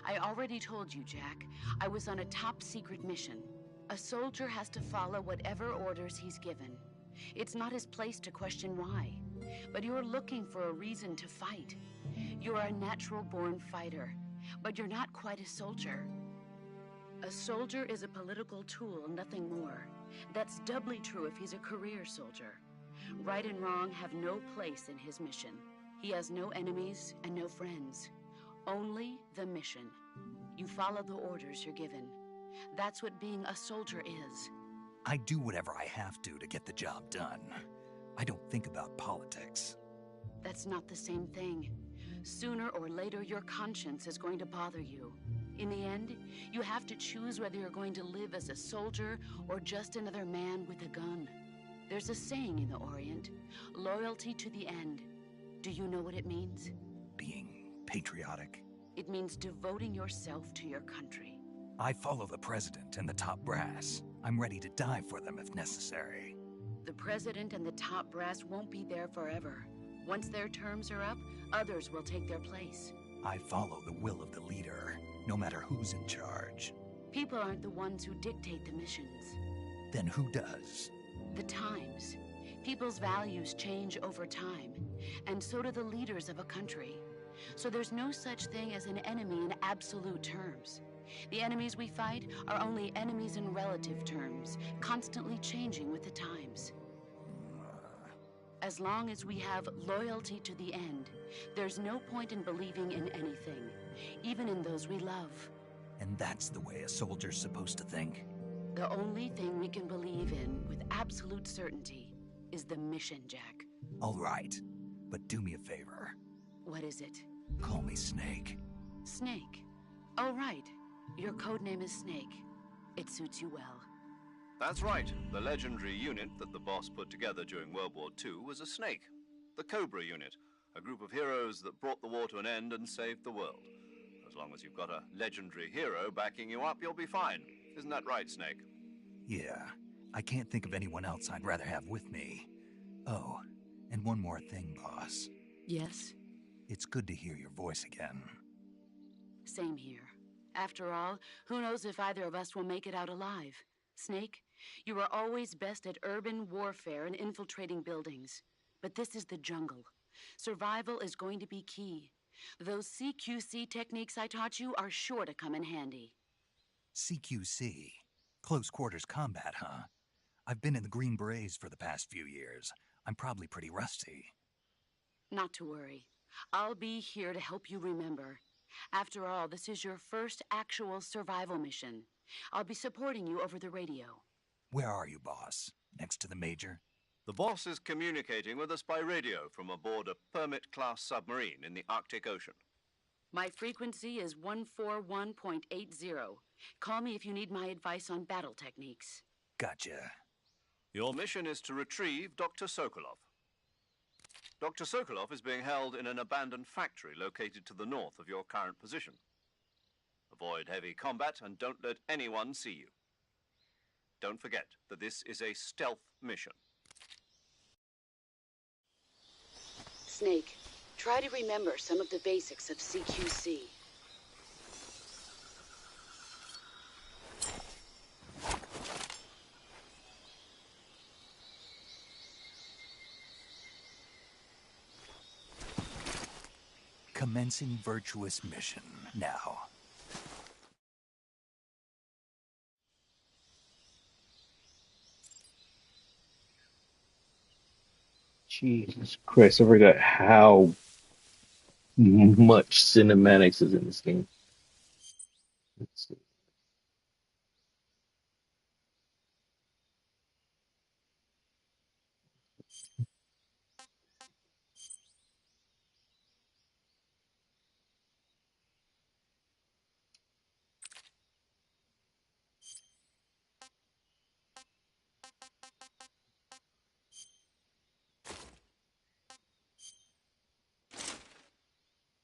S7: I already told you, Jack. I was on a top-secret mission. A soldier has to follow whatever orders he's given. It's not his place to question why. But you're looking for a reason to fight. You're a natural-born fighter, but you're not quite a soldier. A soldier is a political tool, nothing more. That's doubly true if he's a career soldier. Right and wrong have no place in his mission. He has no enemies and no friends. Only the mission. You follow the orders you're given. That's what being a soldier is.
S2: I do whatever I have to get the job done. I don't think about politics.
S7: That's not the same thing. Sooner or later, your conscience is going to bother you. In the end, you have to choose whether you're going to live as a soldier or just another man with a gun. There's a saying in the Orient, loyalty to the end. Do you know what it means?
S2: Being patriotic.
S7: It means devoting yourself to your country.
S2: I follow the president and the top brass. I'm ready to die for them if necessary.
S7: The president and the top brass won't be there forever. Once their terms are up, others will take their place.
S2: I follow the will of the leader, no matter who's in charge.
S7: People aren't the ones who dictate the missions.
S2: Then who does?
S7: The times. People's values change over time, and so do the leaders of a country. So there's no such thing as an enemy in absolute terms. The enemies we fight are only enemies in relative terms, constantly changing with the times. As long as we have loyalty to the end, there's no point in believing in anything, even in those we love.
S2: And that's the way a soldier's supposed to think?
S7: The only thing we can believe in with absolute certainty is the mission, Jack.
S2: All right, but do me a favor.
S7: What is it?
S2: Call me Snake.
S7: Snake. Oh, right. Your code name is Snake. It suits you well.
S4: That's right. The legendary unit that the boss put together during World War II was a snake. The Cobra unit, a group of heroes that brought the war to an end and saved the world. As long as you've got a legendary hero backing you up, you'll be fine. Isn't that right, Snake?
S2: Yeah, I can't think of anyone else I'd rather have with me. Oh, and one more thing, boss.
S7: Yes?
S2: It's good to hear your voice again.
S7: Same here. After all, who knows if either of us will make it out alive? Snake, you were always best at urban warfare and infiltrating buildings. But this is the jungle. Survival is going to be key. Those CQC techniques I taught you are sure to come in handy.
S2: CQC? Close quarters combat, huh? I've been in the Green Berets for the past few years. I'm probably pretty rusty.
S7: Not to worry. I'll be here to help you remember. After all, this is your first actual survival mission. I'll be supporting you over the radio.
S2: Where are you, boss? Next to the Major?
S4: The boss is communicating with us by radio from aboard a Permit-class submarine in the Arctic Ocean.
S7: My frequency is 141.80. Call me if you need my advice on battle techniques.
S2: Gotcha.
S4: Your mission is to retrieve Dr. Sokolov. Dr. Sokolov is being held in an abandoned factory located to the north of your current position. Avoid heavy combat and don't let anyone see you. Don't forget that this is a stealth mission.
S7: Snake, try to remember some of the basics of CQC.
S2: Commencing virtuous mission now.
S1: Jesus Christ, I forgot how much cinematics is in this game. Let's see.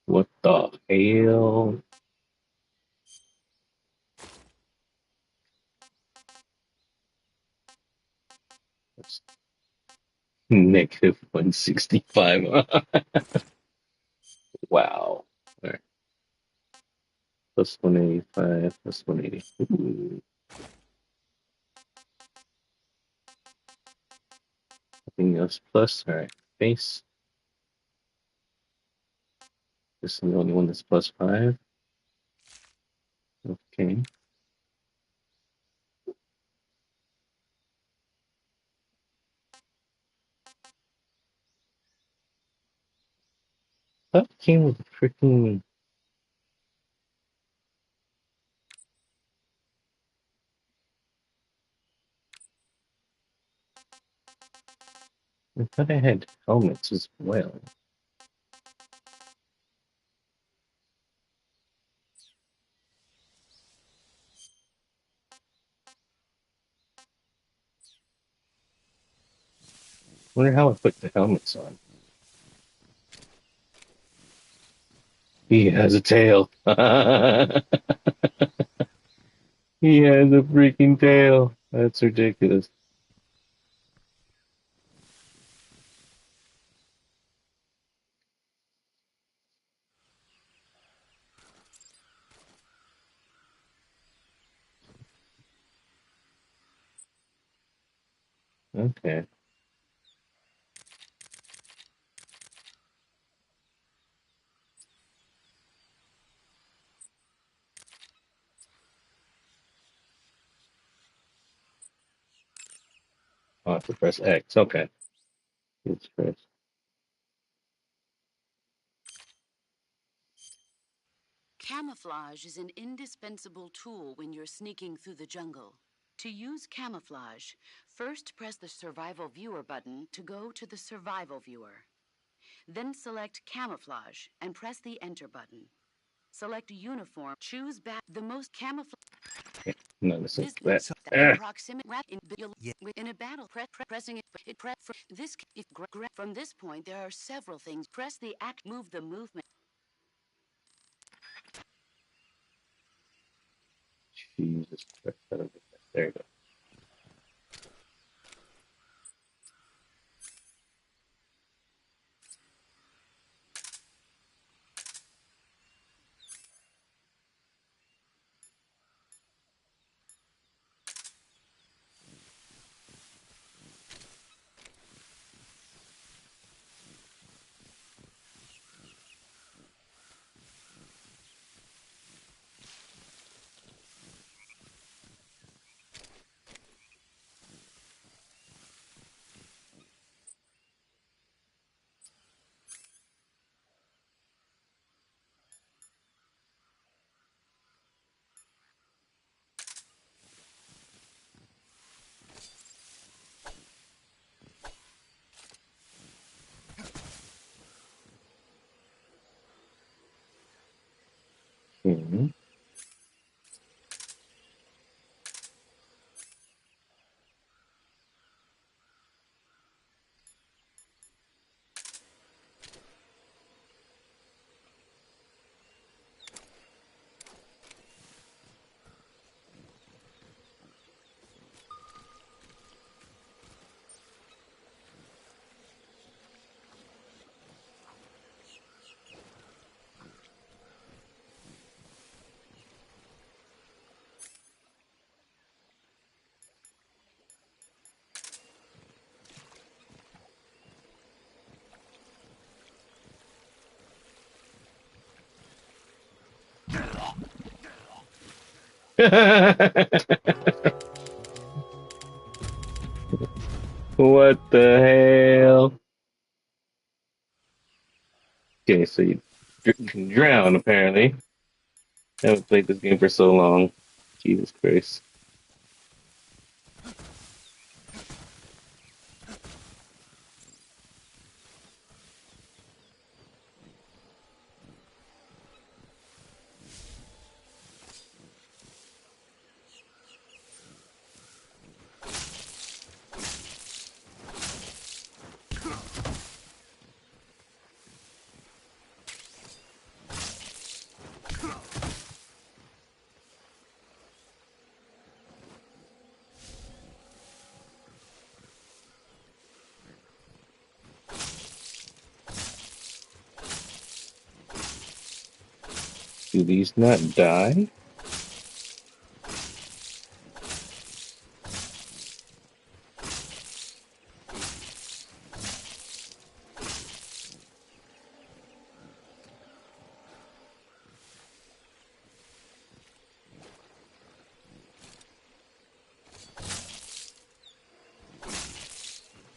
S1: What the hell? That's negative 165. Wow. All right. Plus 185, plus 180. Ooh. Nothing else plus. All right. Base. This is the only one that's plus 5. Okay. That came with a freaking. I thought I had helmets as well. Wonder how I put the helmets on. He has a tail. He has a freaking tail. That's ridiculous. Okay. I'll have to press X. Okay. It's press.
S7: Camouflage is an indispensable tool when you're sneaking through the jungle. To use camouflage, first press the Survival Viewer button to go to the Survival Viewer. Then select Camouflage and press the Enter button. Select Uniform. Choose back the most camouflage.
S1: No, this is
S7: This
S1: that.
S2: So,
S7: in
S1: Ah.
S7: proximity
S2: Yeah.
S7: in a battle. Pressing it. This if from this point there are several things. Press the act. Move the movement.
S1: Jesus Christ. There you go. Mhm. What the hell? Okay, so you can drown apparently. I haven't played this game for so long. Jesus Christ. Do these not die?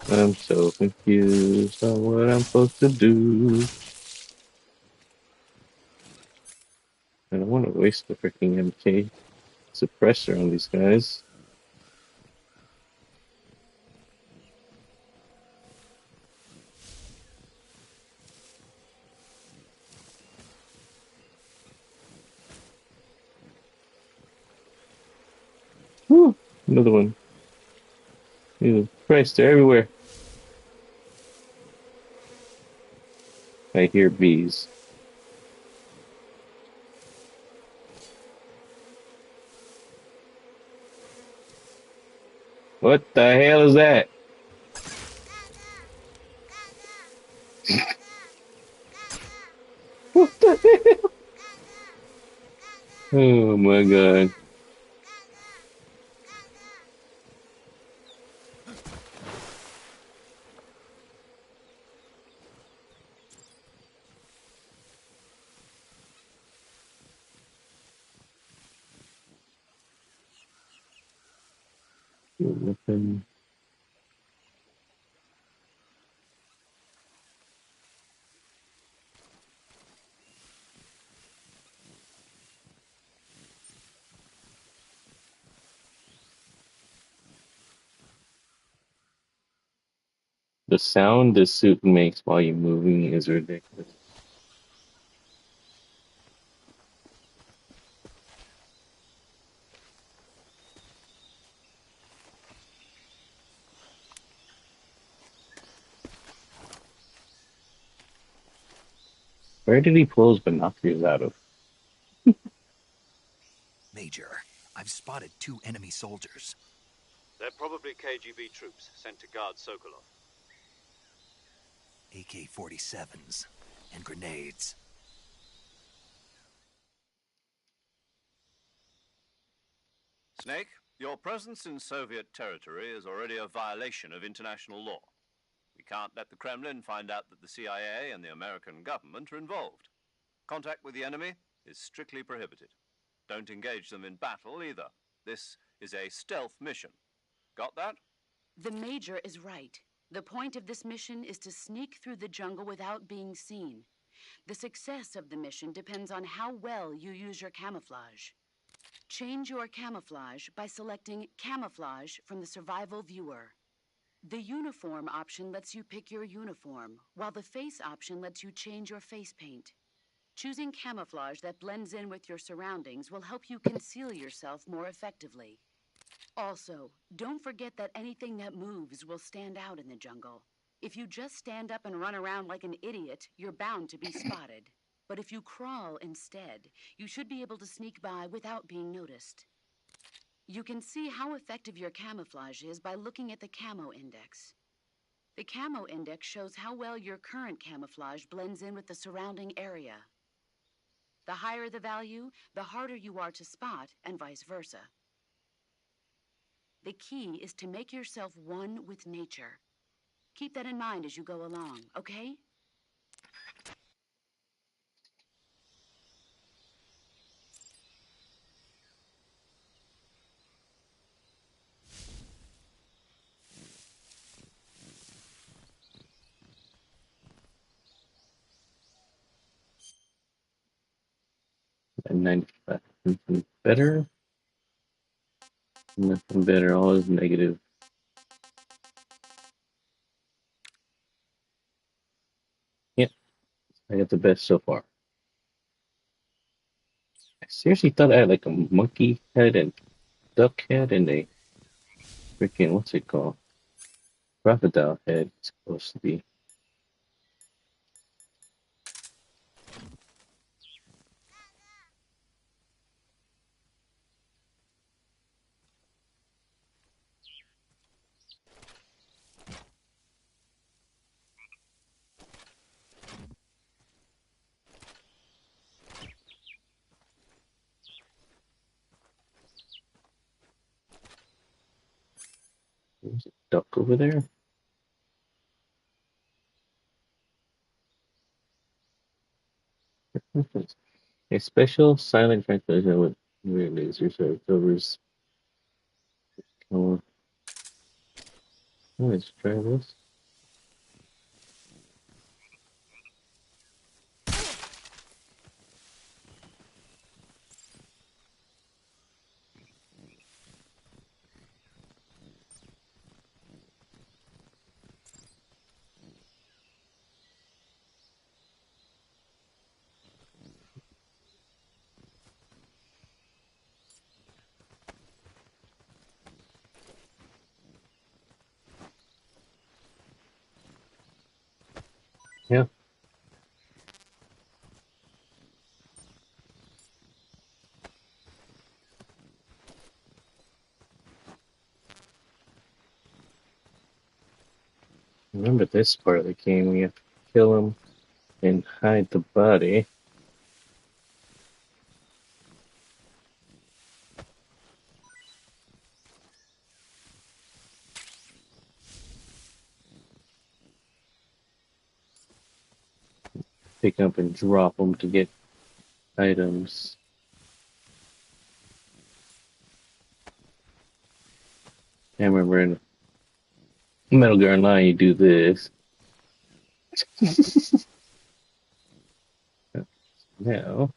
S1: I'm so confused on what I'm supposed to do. waste the freaking MK suppressor on these guys. Woo! Another one. Jesus Christ, they're everywhere. I hear bees. What the hell is that? What the hell? Oh my god. Weapon. The sound this suit makes while you're moving is ridiculous. Where did he pull his binoculars out of?
S2: Major, I've spotted 2 enemy soldiers.
S4: They're probably KGB troops sent to guard Sokolov.
S2: AK-47s and grenades.
S4: Snake, your presence in Soviet territory is already a violation of international law. We can't let the Kremlin find out that the CIA and the American government are involved. Contact with the enemy is strictly prohibited. Don't engage them in battle either. This is a stealth mission. Got that?
S7: The Major is right. The point of this mission is to sneak through the jungle without being seen. The success of the mission depends on how well you use your camouflage. Change your camouflage by selecting Camouflage from the Survival Viewer. The Uniform option lets you pick your uniform, while the Face option lets you change your face paint. Choosing camouflage that blends in with your surroundings will help you conceal yourself more effectively. Also, don't forget that anything that moves will stand out in the jungle. If you just stand up and run around like an idiot, you're bound to be spotted. But if you crawl instead, you should be able to sneak by without being noticed. You can see how effective your camouflage is by looking at the Camo Index. The Camo Index shows how well your current camouflage blends in with the surrounding area. The higher the value, the harder you are to spot, and vice versa. The key is to make yourself one with nature. Keep that in mind as you go along, okay?
S1: And 95. Nothing better. Nothing better. All is negative. Yep, I got the best so far. I seriously thought I had like a monkey head and duck head and a freaking, what's it called? Crocodile head. It's supposed to be. There's a duck over there. A special silent transmission with weird laser so it covers. Oh, let's try this. Remember this part of the game where you have to kill him and hide the body. Pick up and drop them to get items. I remember in Metal Gear Online you do this. Now,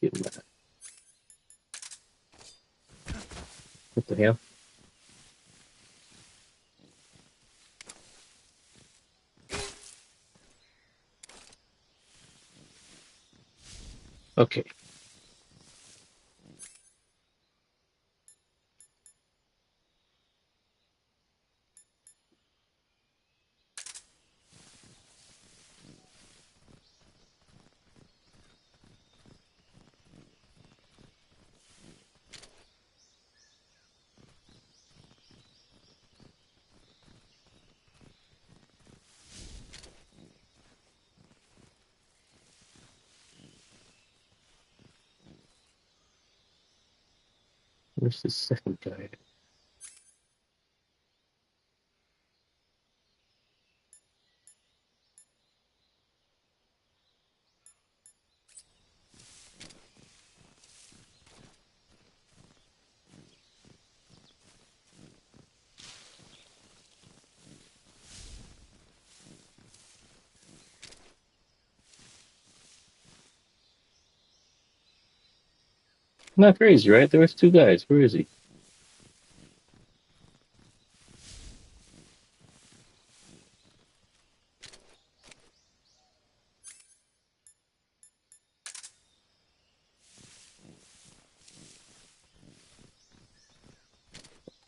S1: get my... What the hell? Okay. Where's the second guy? Not crazy, right? There was two guys. Where is he?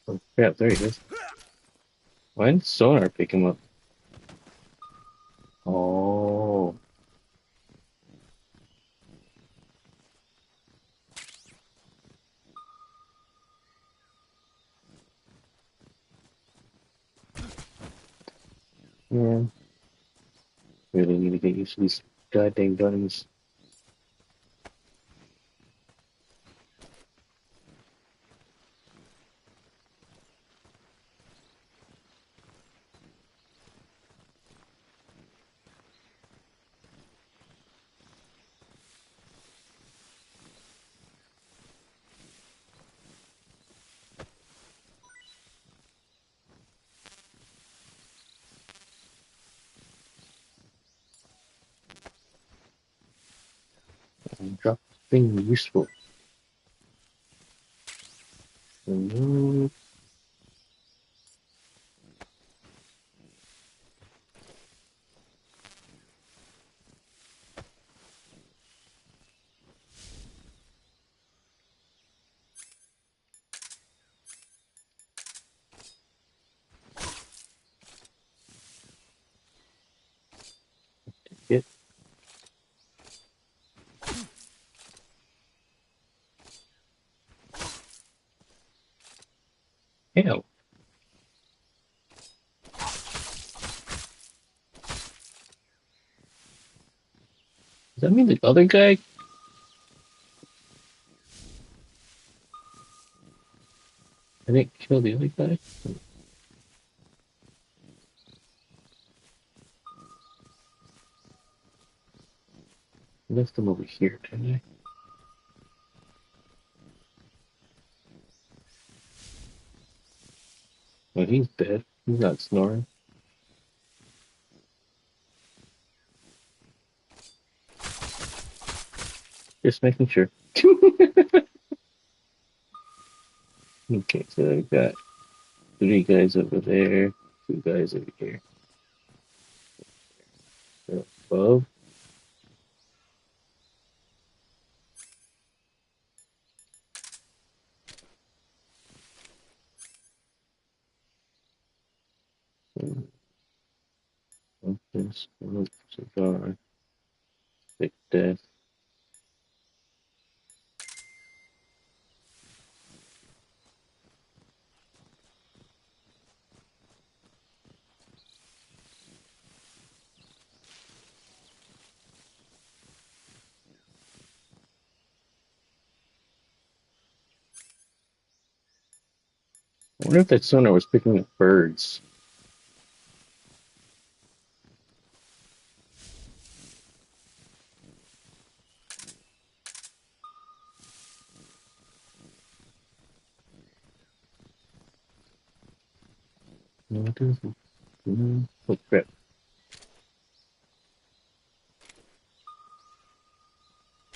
S1: Oh crap, there he is. Why didn't Sonar pick him up? Oh. Yeah. Really need to get used to these goddamn buttons. Drop thing useful. Remove. Get. Hell. Does that mean the other guy? I didn't kill the other guy? I left him over here, didn't I? Oh, he's dead. He's not snoring. Just making sure. Okay, so I've got three guys over there, two guys over here. So above. This cigar, thick death. I wonder if that sonar was picking up birds. What is it? Oh crap.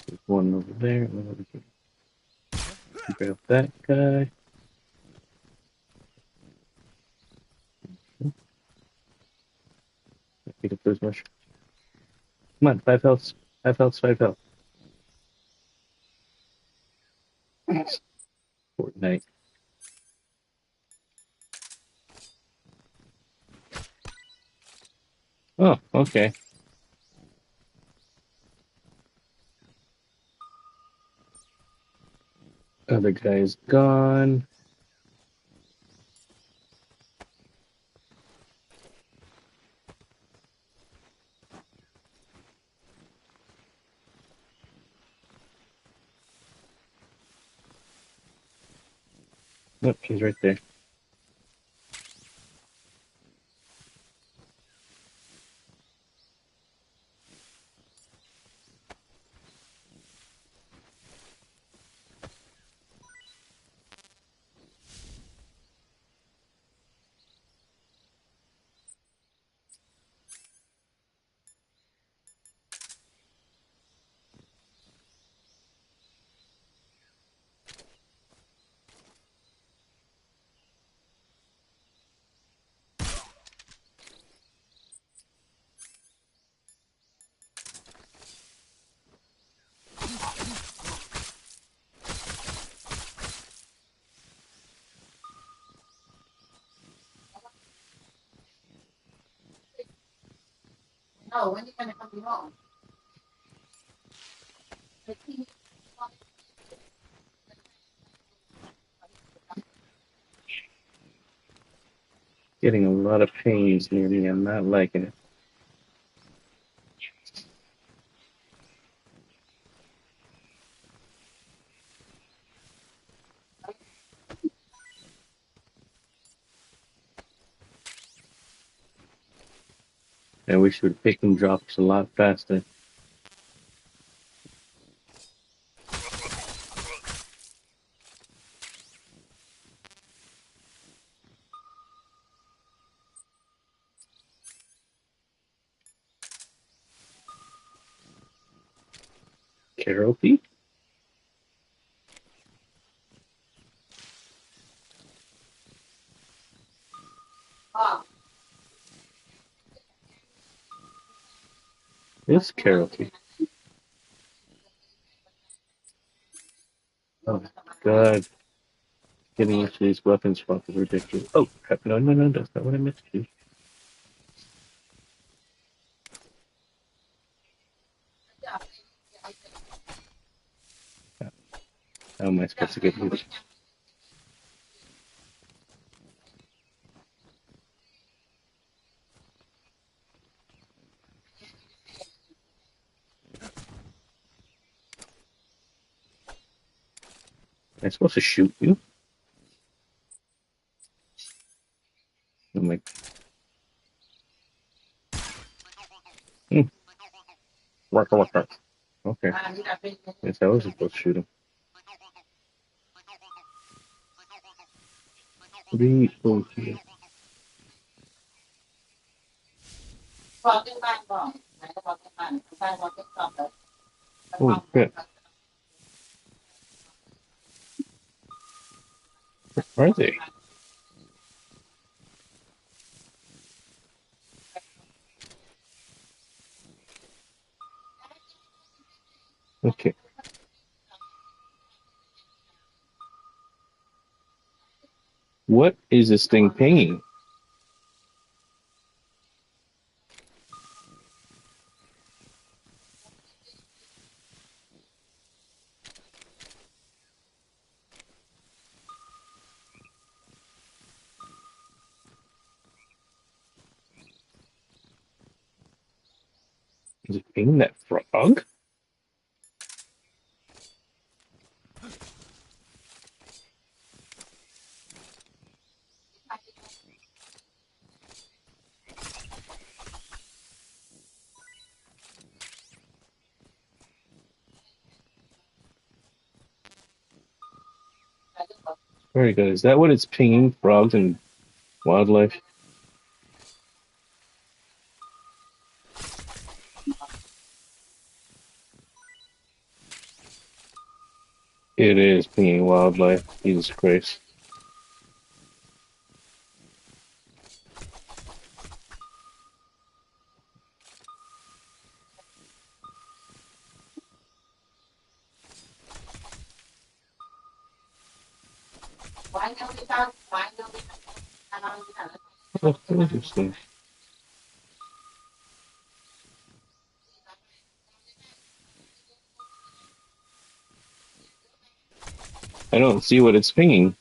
S1: There's one over there. We can grab that guy. Pick up those mushrooms. Come on, 5 health. 5 health, 5 health. Fortnite. Oh, okay. Other guy's gone. Nope, he's right there. Getting a lot of pains near me. I'm not liking it. I wish we would pick and drops a lot faster. Karaoke? It's karaoke. Oh god. Getting into these weapons spots is ridiculous. Oh crap, no, no, no, that's not what I meant to do. How am I supposed to get these? Am I supposed to shoot you? I'm like, waka waka. Okay. Guess I was supposed to shoot him. 3 here. Oh crap. Where are they? Okay. What is this thing pinging? Is it pinging that frog? Very good. Is that what it's pinging? Frogs and wildlife? It is pinging wildlife. Jesus Christ. Oh, interesting. I don't see what it's pinging.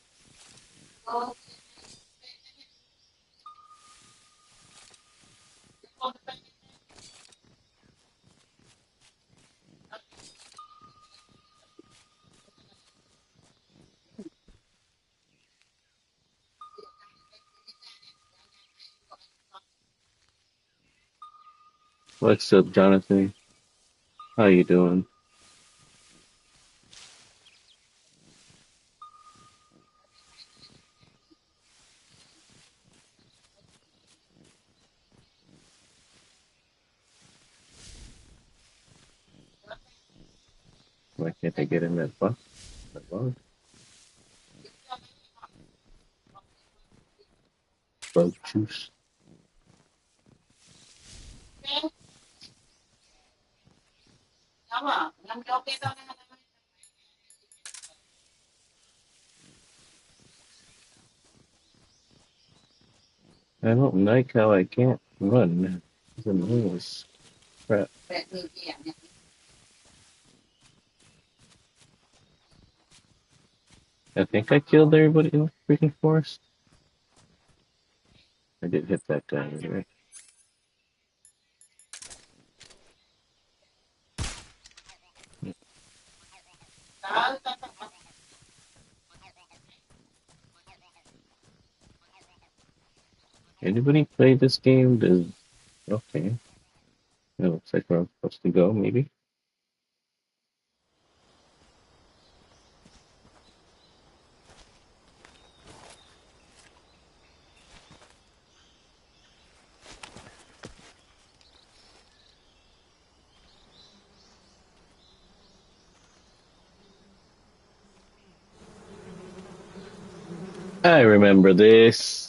S1: What's up, Jonathan? How you doing? Why can't I get in that box? That bug? Bug juice. I don't like how I can't run. It's annoying as crap. I think I killed everybody in the freaking forest. I did hit that guy, right? Anybody play this game? Does okay. It looks like where I'm supposed to go, maybe. I remember this.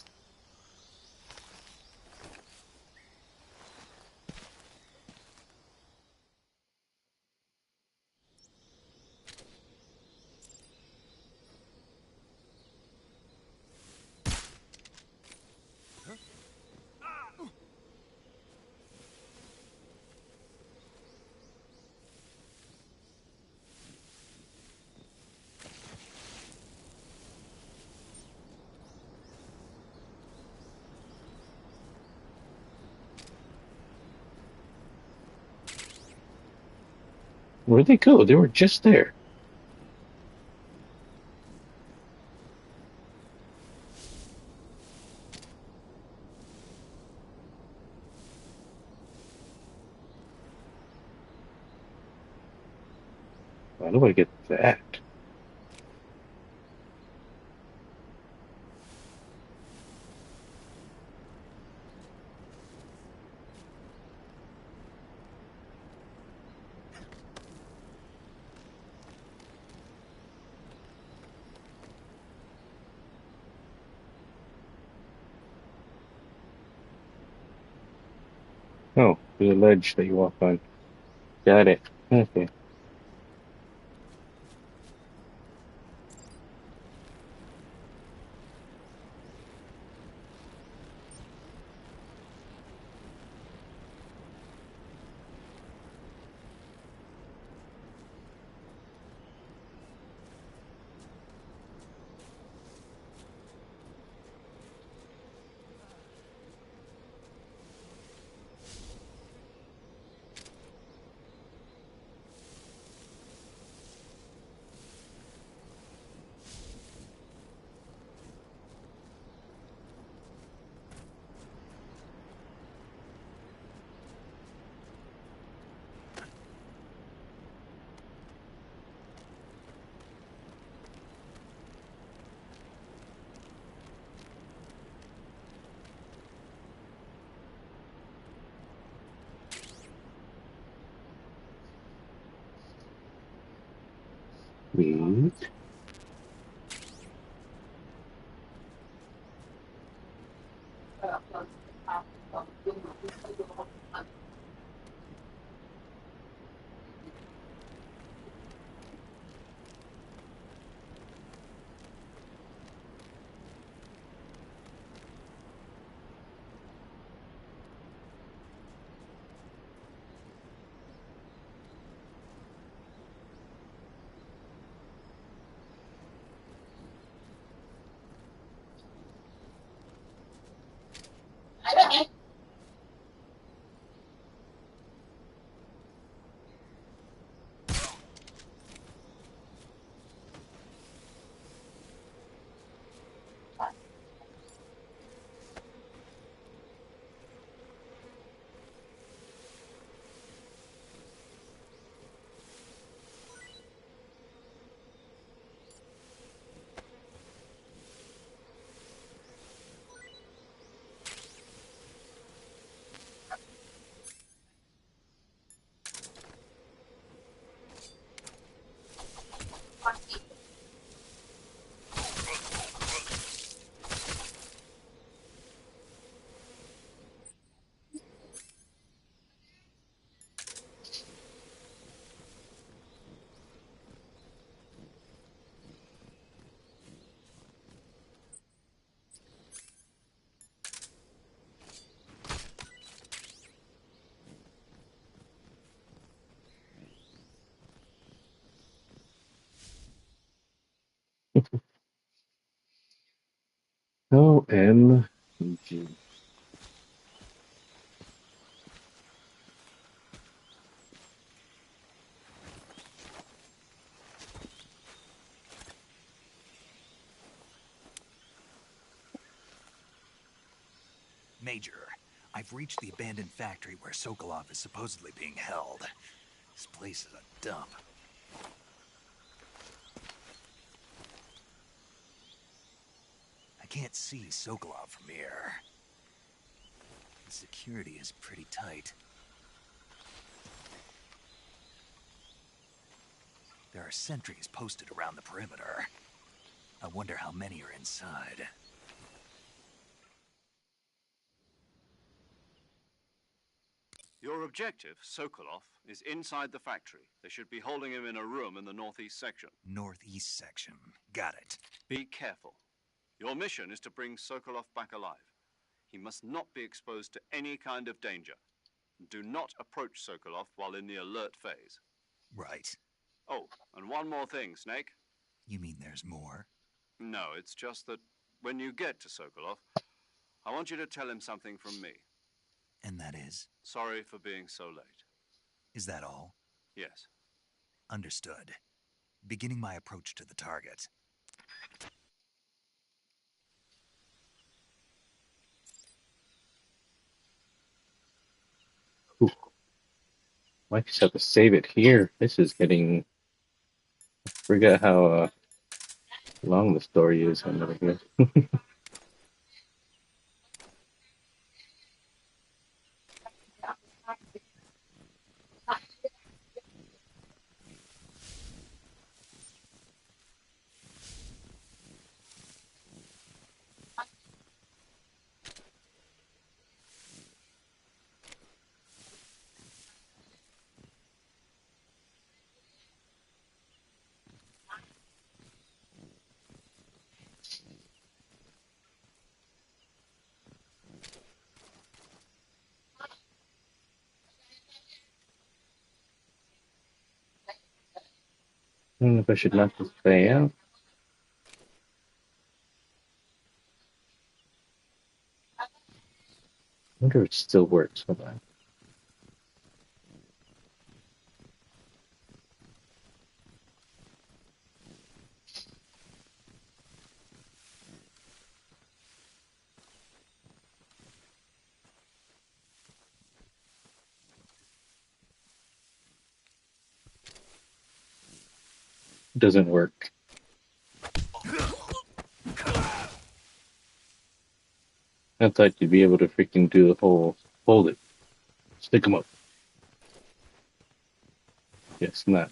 S1: Where'd they go? They were just there. How do I get that? Oh, there's a ledge that you walk on. Got it. Okay. Sweet. OMG.
S2: Major, I've reached the abandoned factory where Sokolov is supposedly being held. This place is a dump. I can't see Sokolov from here. The security is pretty tight. There are sentries posted around the perimeter. I wonder how many are inside.
S4: Your objective, Sokolov, is inside the factory. They should be holding him in a room in the northeast section.
S2: Northeast section. Got it.
S4: Be careful. Your mission is to bring Sokolov back alive. He must not be exposed to any kind of danger. Do not approach Sokolov while in the alert phase.
S2: Right.
S4: Oh, and one more thing, Snake.
S2: You mean there's more?
S4: No, it's just that when you get to Sokolov, I want you to tell him something from me.
S2: And that is?
S4: Sorry for being so late.
S2: Is that all?
S4: Yes.
S2: Understood. Beginning my approach to the target.
S1: Ooh. Might just have to save it here. This is getting. Forget how long the story is over here. I don't know if I should knock this guy out. I wonder if it still works. Hold on. Doesn't work. I thought you'd be able to freaking do the whole hold it. Stick 'em up. Yes, not.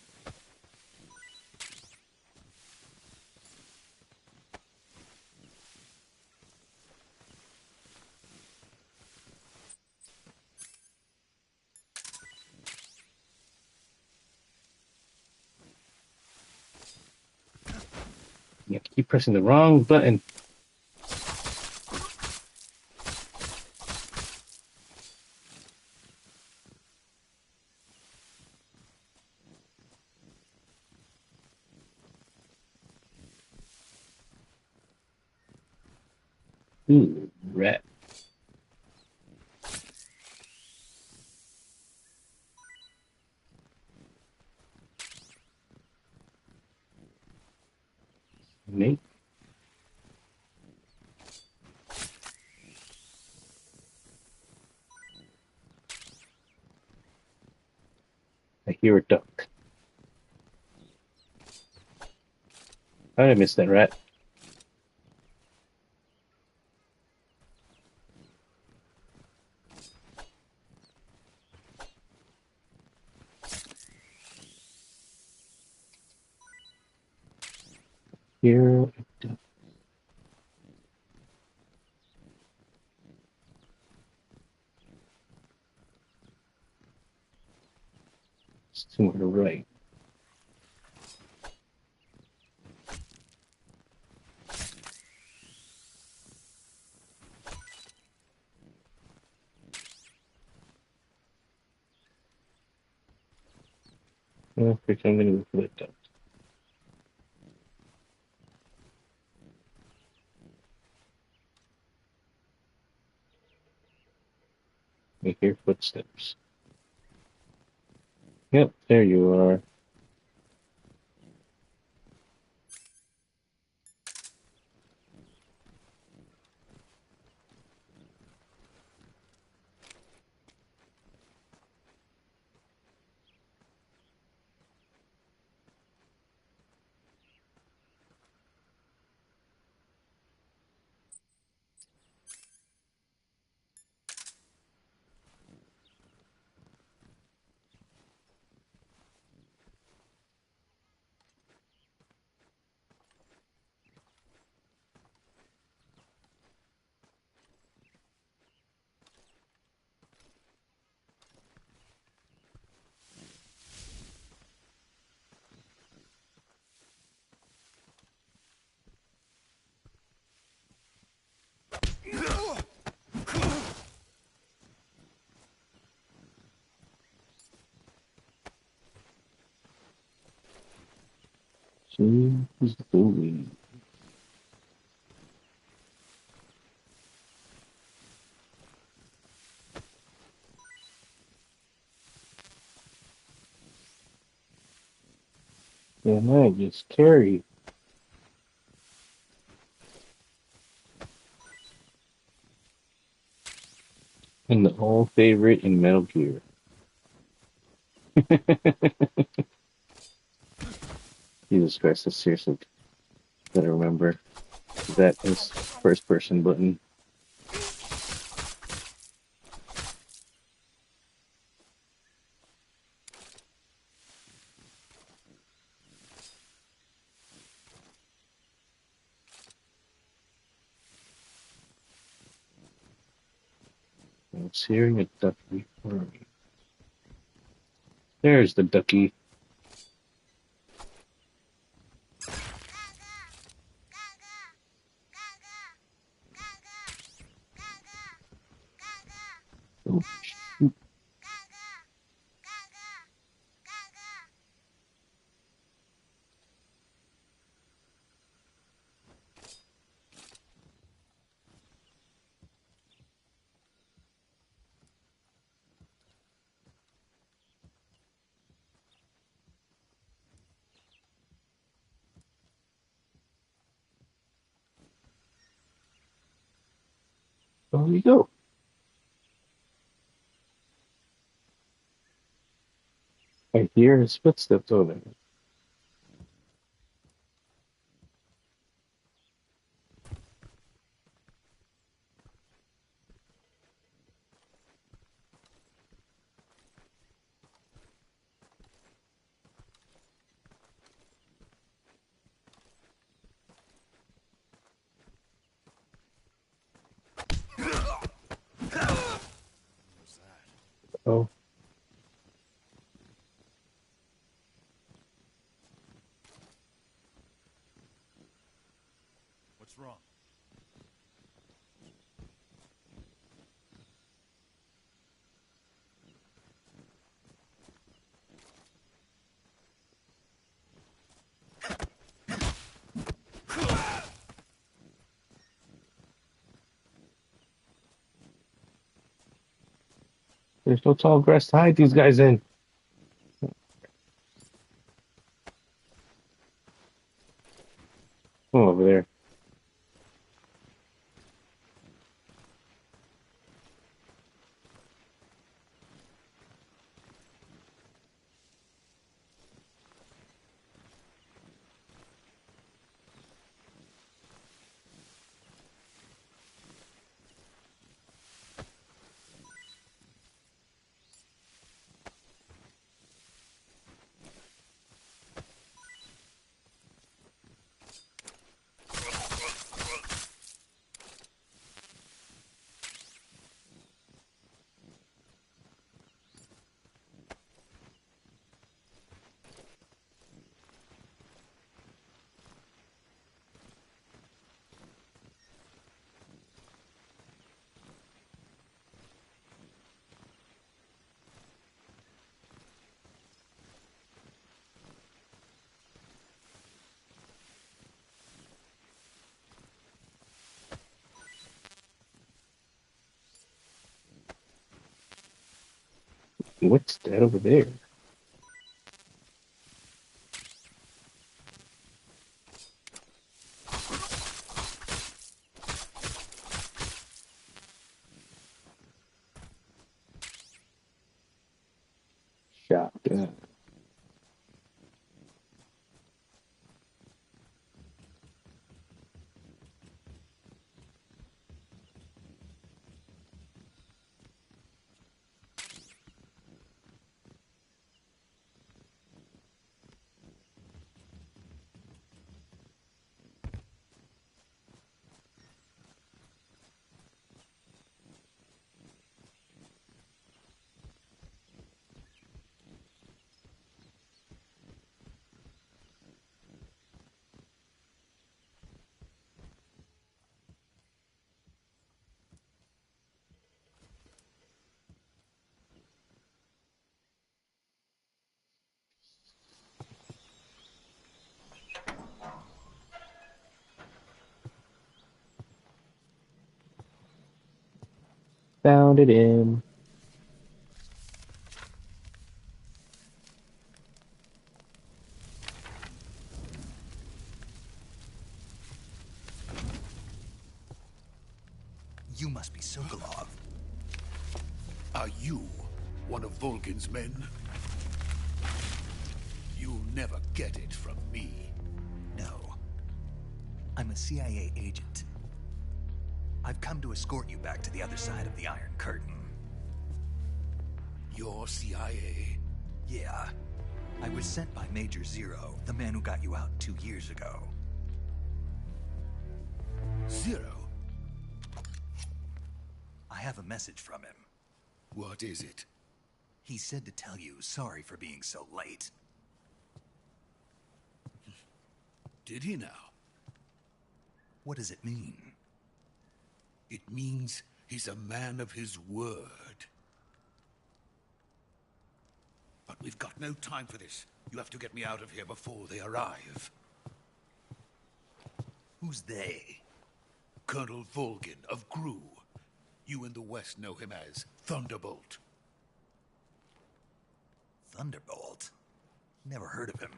S1: I keep pressing the wrong button. Ooh, rat. Nate. I hear a duck. How did I miss that rat? Hear a duck. It's to the right. Oh, I'm gonna look for that duck. I hear footsteps. Yep, there you are. She's going. Yeah, I just carry. And the old favorite in Metal Gear. Jesus Christ, I seriously gotta remember that is first person button. I was hearing a ducky. Where are we? There's the ducky. Oh, shoot. There we go. I hear his footsteps over there. Oh,
S2: What's wrong?
S1: There's no tall grass to hide these guys in. Oh, over there. What's that over there? Shotgun. Found it in.
S2: You must be Sokolov.
S8: Are you one of Volgin's men? You'll never get it from me.
S2: No. I'm a CIA agent. I've come to escort you back to the other side of the Iron Curtain.
S8: You're CIA?
S2: Yeah. I was sent by Major Zero, the man who got you out 2 years ago.
S8: Zero?
S2: I have a message from him.
S8: What is it?
S2: He said to tell you sorry for being so late.
S8: Did he now?
S2: What does it mean?
S8: It means he's a man of his word. But we've got no time for this. You have to get me out of here before they arrive.
S2: Who's they?
S8: Colonel Volgin of Gru. You in the West know him as Thunderbolt.
S2: Thunderbolt? Never heard of him.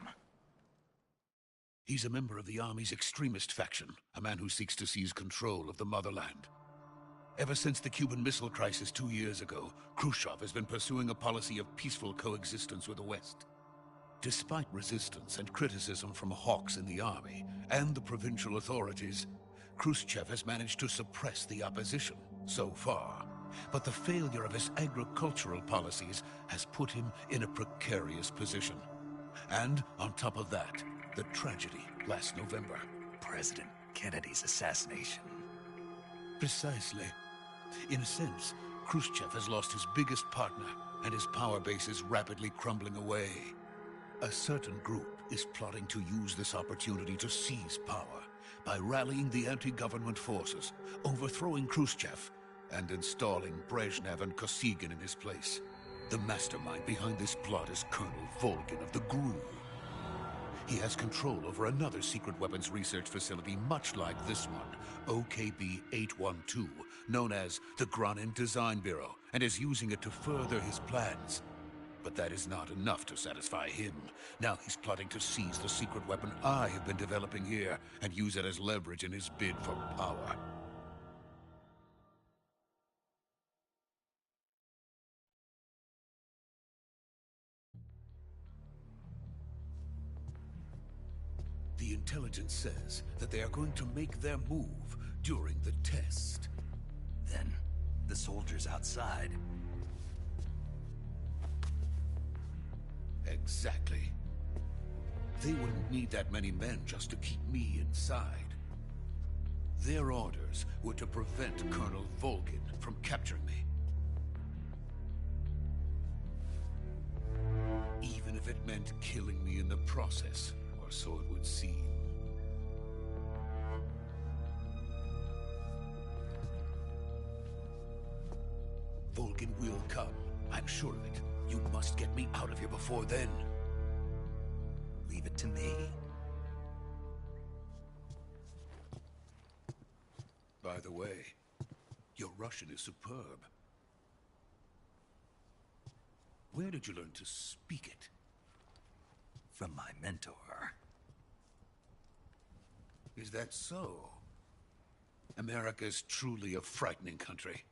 S8: He's a member of the Army's extremist faction, a man who seeks to seize control of the motherland. Ever since the Cuban Missile Crisis 2 years ago, Khrushchev has been pursuing a policy of peaceful coexistence with the West. Despite resistance and criticism from hawks in the army and the provincial authorities, Khrushchev has managed to suppress the opposition so far. But the failure of his agricultural policies has put him in a precarious position. And on top of that, the tragedy last November.
S2: President Kennedy's assassination.
S8: Precisely. In a sense, Khrushchev has lost his biggest partner, and his power base is rapidly crumbling away. A certain group is plotting to use this opportunity to seize power by rallying the anti-government forces, overthrowing Khrushchev, and installing Brezhnev and Kosygin in his place. The mastermind behind this plot is Colonel Volgin of the GRU. He has control over another secret weapons research facility much like this one, OKB-812, known as the Granin Design Bureau, and is using it to further his plans. But that is not enough to satisfy him. Now he's plotting to seize the secret weapon I have been developing here and use it as leverage in his bid for power. The intelligence says that they are going to make their move during the test.
S2: Then, the soldiers outside.
S8: Exactly. They wouldn't need that many men just to keep me inside. Their orders were to prevent Colonel Volgin from capturing me. Even if it meant killing me in the process, or so it would seem. Volgin will come. I'm sure of it. You must get me out of here before then.
S2: Leave it to me.
S8: By the way, your Russian is superb. Where did you learn to speak it?
S2: From my mentor.
S8: Is that so? America is truly a frightening country.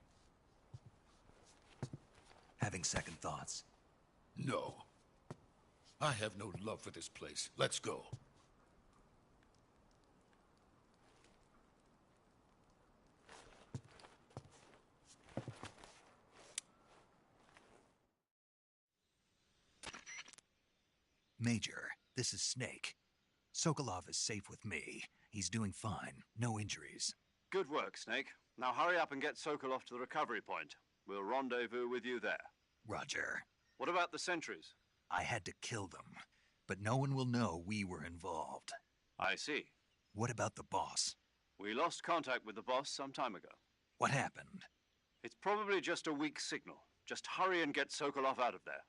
S2: Having second thoughts?
S8: No. I have no love for this place. Let's go.
S2: Major, this is Snake. Sokolov is safe with me. He's doing fine. No injuries.
S4: Good work, Snake. Now hurry up and get Sokolov to the recovery point. We'll rendezvous with you there.
S2: Roger.
S4: What about the sentries?
S2: I had to kill them, but no one will know we were involved.
S4: I see.
S2: What about the boss?
S4: We lost contact with the boss some time ago.
S2: What happened?
S4: It's probably just a weak signal. Just hurry and get Sokolov out of there.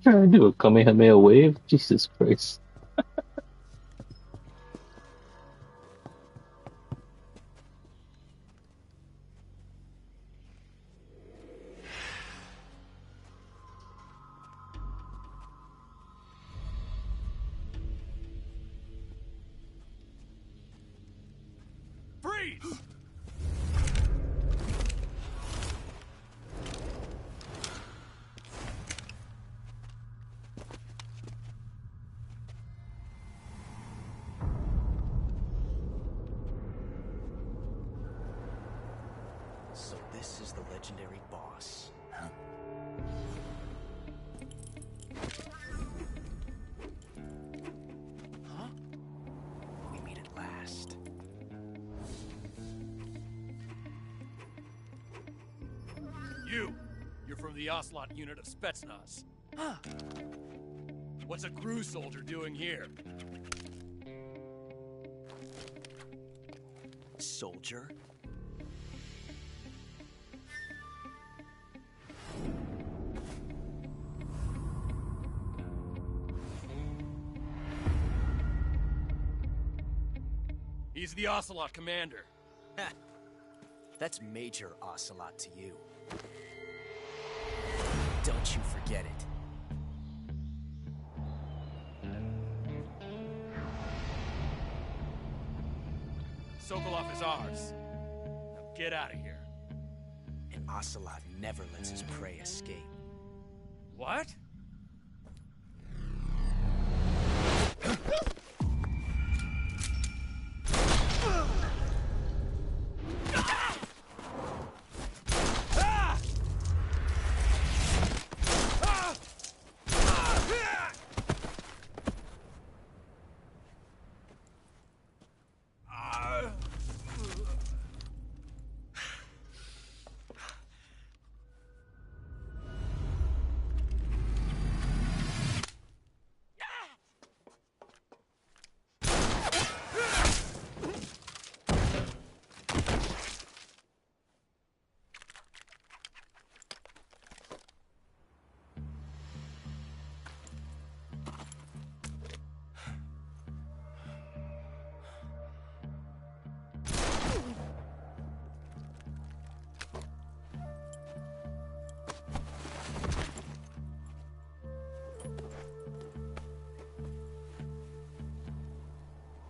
S1: Trying to do a Kamehameha wave? Jesus Christ.
S5: Freeze!
S9: So this is the legendary boss.
S2: Huh?
S9: Huh? We meet at last.
S5: You're from the Ocelot unit of Spetsnaz. Huh. What's a GRU soldier doing here?
S9: Soldier?
S5: He's the Ocelot commander.
S9: Ha! That's Major Ocelot to you. Don't you forget it.
S10: Sokolov is ours. Now get out of here.
S9: And Ocelot never lets his prey escape.
S10: What?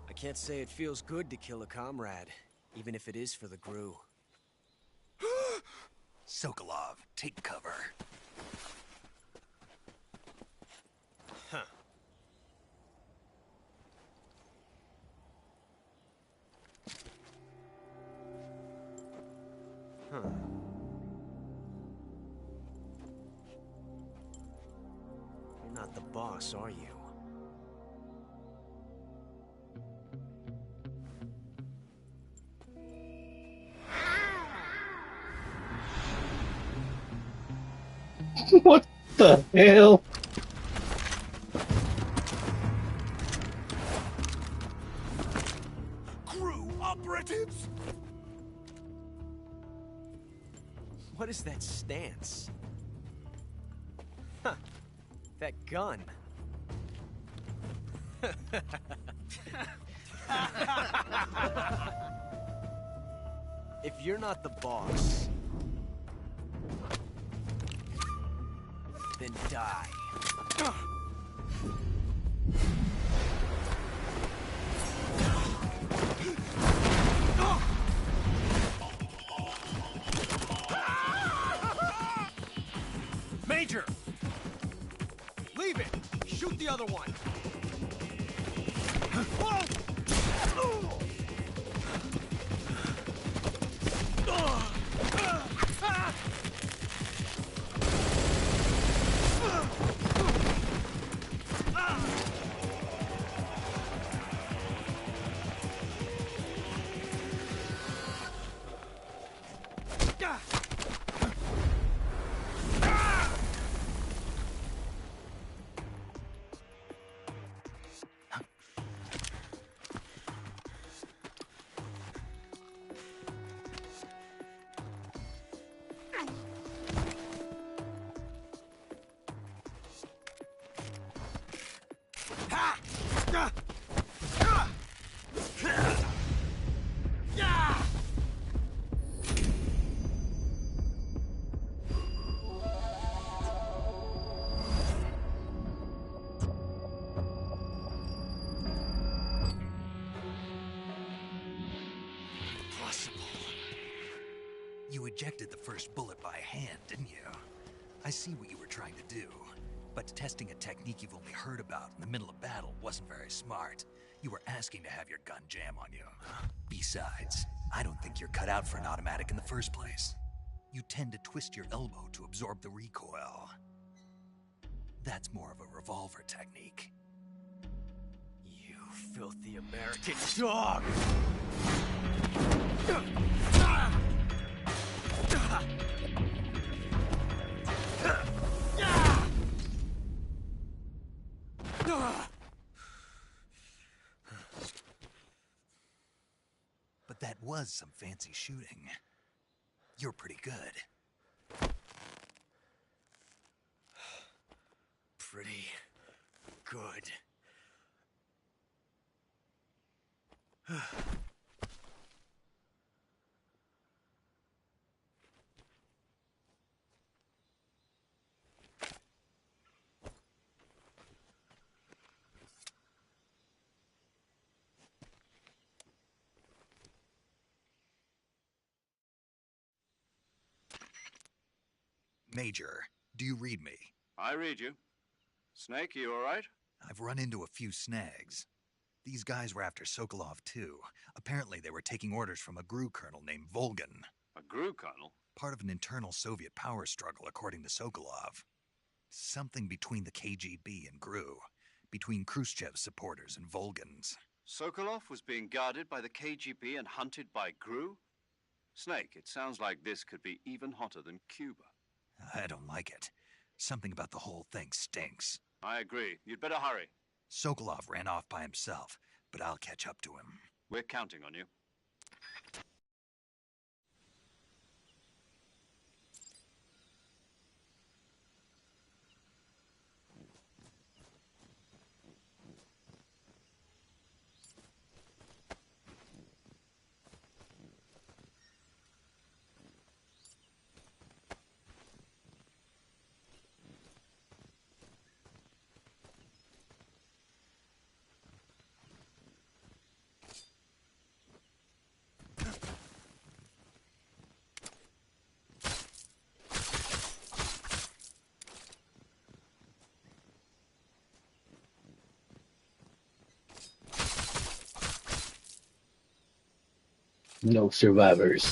S9: I can't say it feels good to kill a comrade, even if it is for the Gru.
S2: Sokolov, take cover.
S9: Huh. Huh. You're not the boss, are you?
S1: What the hell?
S2: Crew operatives!
S9: What is that stance? Huh. That gun. If you're not the boss, then die.
S5: Major! Leave it! Shoot the other one!
S2: You ejected the first bullet by hand, didn't you? I see what you were trying to do. But testing a technique you've only heard about in the middle of battle wasn't very smart. You were asking to have your gun jam on you. Besides, I don't think you're cut out for an automatic in the first place. You tend to twist your elbow to absorb the recoil. That's more of a revolver technique.
S9: You filthy American dog!
S2: But that was some fancy shooting. You're pretty good.
S9: Pretty good.
S2: Major, do you read me?
S4: I read you. Snake, you all right?
S2: I've run into a few snags. These guys were after Sokolov too. Apparently they were taking orders from a GRU colonel named Volgan.
S4: A GRU colonel?
S2: Part of an internal Soviet power struggle, according to Sokolov. Something between the KGB and GRU. Between Khrushchev's supporters and Volgan's.
S4: Sokolov was being guarded by the KGB and hunted by GRU? Snake, it sounds like this could be even hotter than Cuba.
S2: I don't like it. Something about the whole thing stinks.
S4: I agree. You'd better hurry.
S2: Sokolov ran off by himself, but I'll catch up to him.
S4: We're counting on you.
S1: No survivors.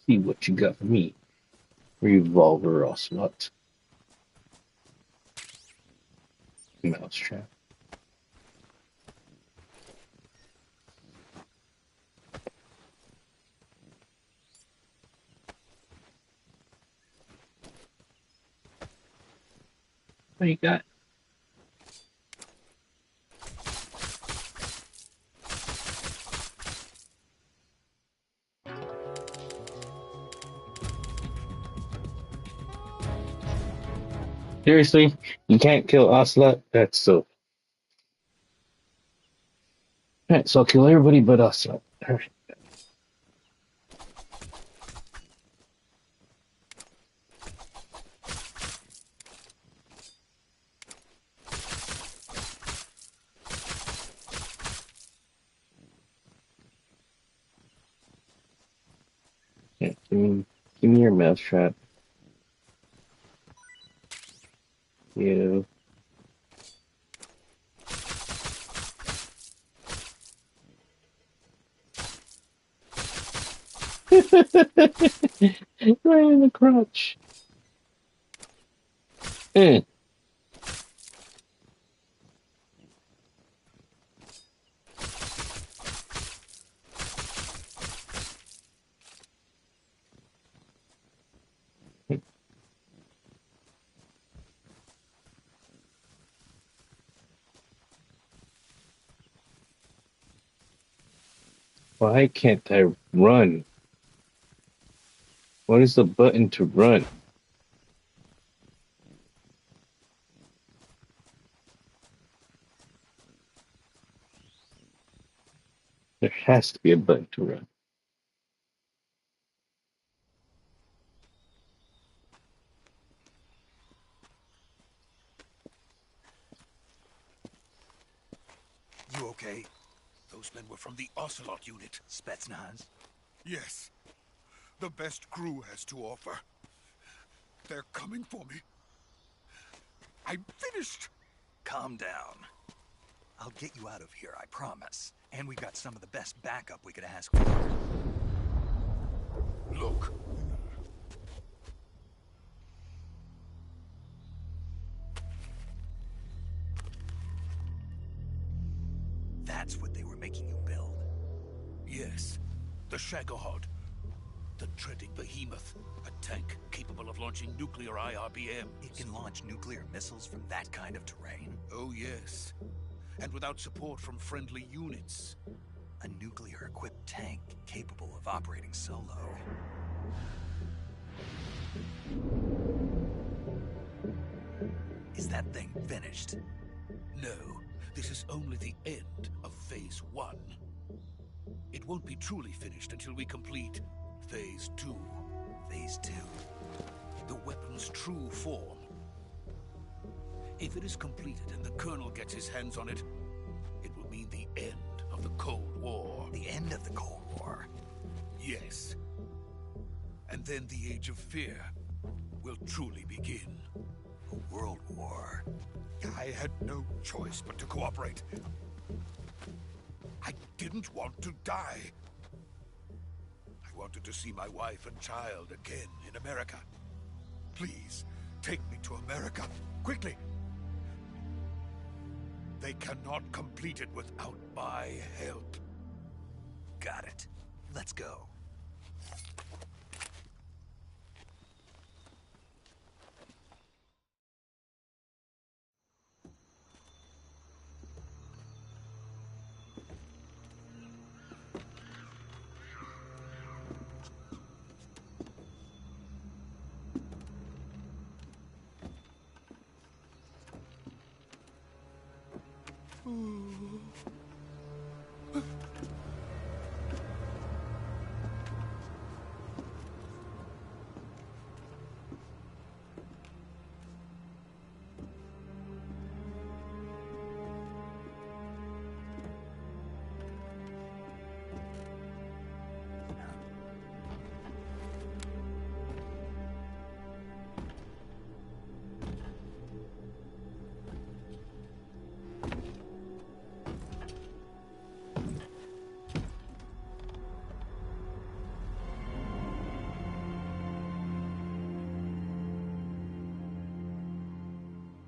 S1: See what you got for me. Revolver Ocelot. Mousetrap. What you got? Seriously? You can't kill Ocelot? That's so. Alright, so I'll kill everybody but Ocelot. Alright. Yeah, give me your mousetrap. You. Right in the crotch. Mm. Why can't I run? What is the button to run? There has to be a button to run.
S2: You okay?
S8: Those men were from the Ocelot unit.
S2: Spetsnaz?
S8: Yes. The best GRU has to offer. They're coming for me. I'm finished.
S2: Calm down. I'll get you out of here, I promise. And we've got some of the best backup we could ask for.
S8: Look.
S2: That's what they were making you build?
S8: Yes. The Shagohod. The dreaded behemoth. A tank capable of launching nuclear IRBM.
S2: It can launch nuclear missiles from that kind of terrain?
S8: Oh, yes. And without support from friendly units.
S2: A nuclear-equipped tank capable of operating solo. Is that thing finished?
S8: No. This is only the end of Phase 1. It won't be truly finished until we complete Phase 2.
S2: Phase 2.
S8: The weapon's true form. If it is completed and the Colonel gets his hands on it, it will mean the end of the Cold War.
S2: The end of the Cold War?
S8: Yes. And then the Age of Fear will truly begin.
S2: A world war.
S8: I had no choice but to cooperate. I didn't want to die. I wanted to see my wife and child again in America. Please, take me to America, quickly. They cannot complete it without my help.
S2: Got it. Let's go.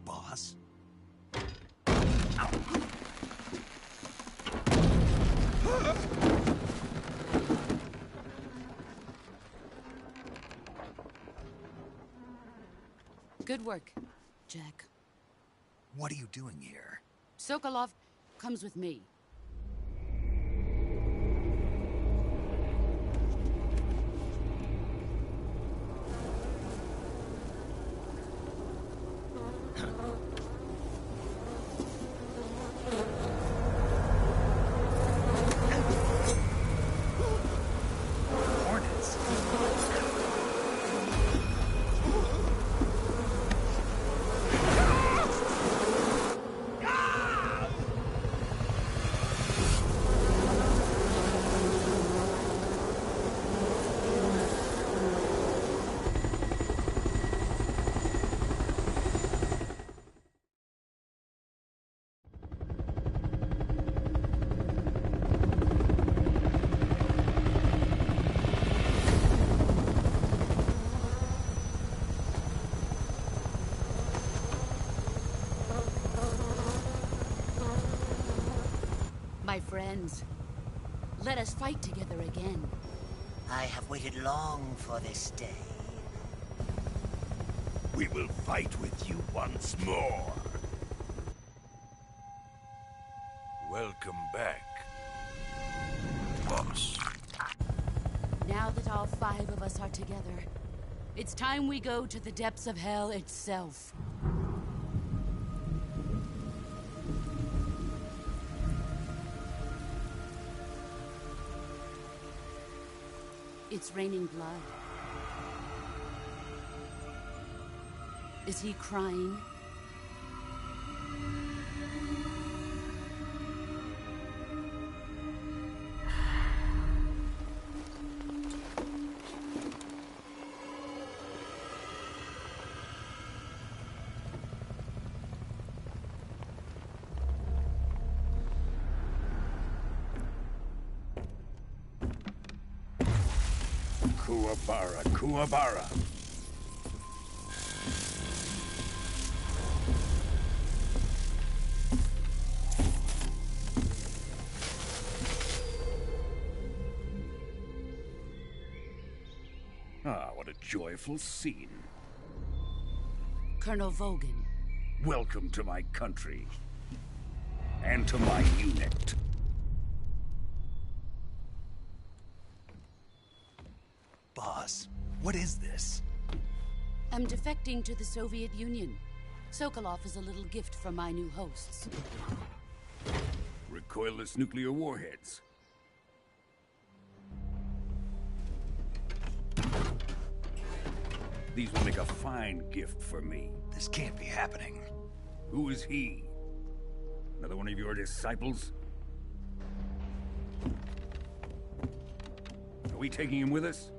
S2: Boss?
S7: Good work, Jack.
S2: What are you doing here?
S7: Sokolov comes with me.
S2: Hornets.
S7: My friends, let us fight together again.
S11: I have waited long for this day.
S8: We will fight with you once more. Welcome back, boss.
S7: Now that all 5 of us are together, it's time we go to the depths of hell itself. It's raining blood. Is he crying?
S8: Kuwabara, Kuwabara. Ah, what a joyful scene.
S7: Colonel Vogan.
S8: Welcome to my country. And to my unit.
S2: Boss, what is this?
S7: I'm defecting to the Soviet Union. Sokolov is a little gift from my new hosts.
S8: Recoilless nuclear warheads.
S12: These will make a fine gift for me.
S2: This can't be happening.
S12: Who is he? Another one of your disciples? Are we taking him with us?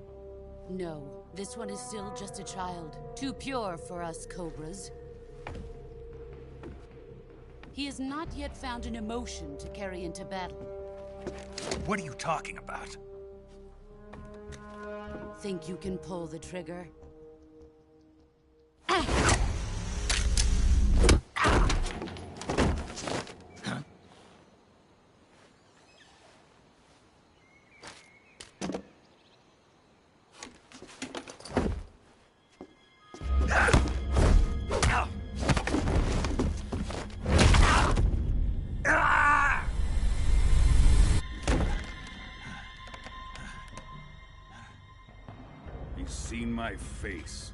S7: No, this one is still just a child. Too pure for us Cobras. He has not yet found an emotion to carry into battle.
S2: What are you talking about?
S7: Think you can pull the trigger?
S12: He's seen my face.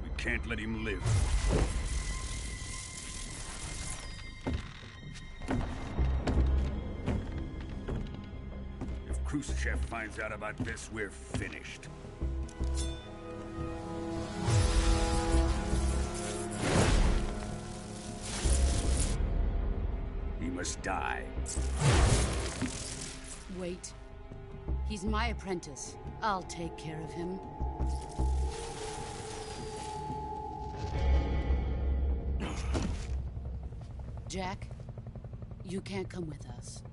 S12: We can't let him live. If Khrushchev finds out about this, we're finished. He must die.
S7: Wait. He's my apprentice. I'll take care of him. Jack, you can't come with us.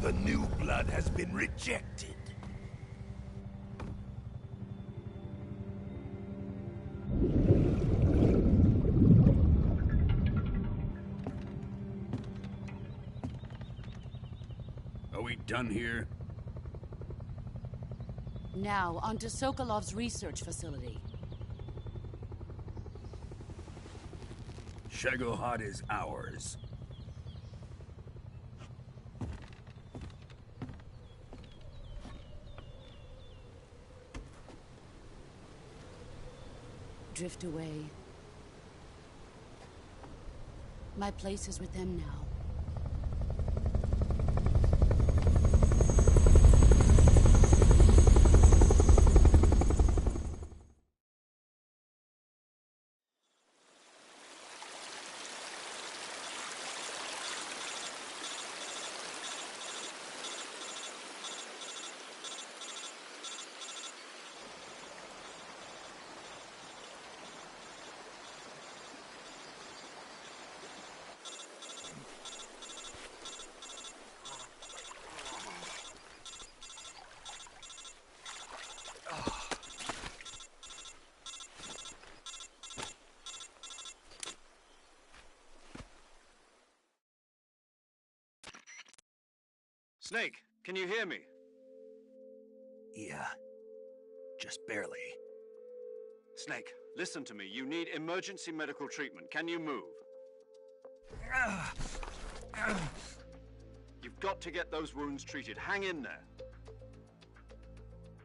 S2: The new blood has been rejected.
S12: Are we done here?
S7: Now, onto Sokolov's research facility.
S12: Shagohod is ours.
S7: Drift away. My place is with them now.
S4: Snake, can you hear me?
S2: Yeah. Just barely.
S4: Snake, listen to me. You need emergency medical treatment. Can you move? You've got to get those wounds treated. Hang in there.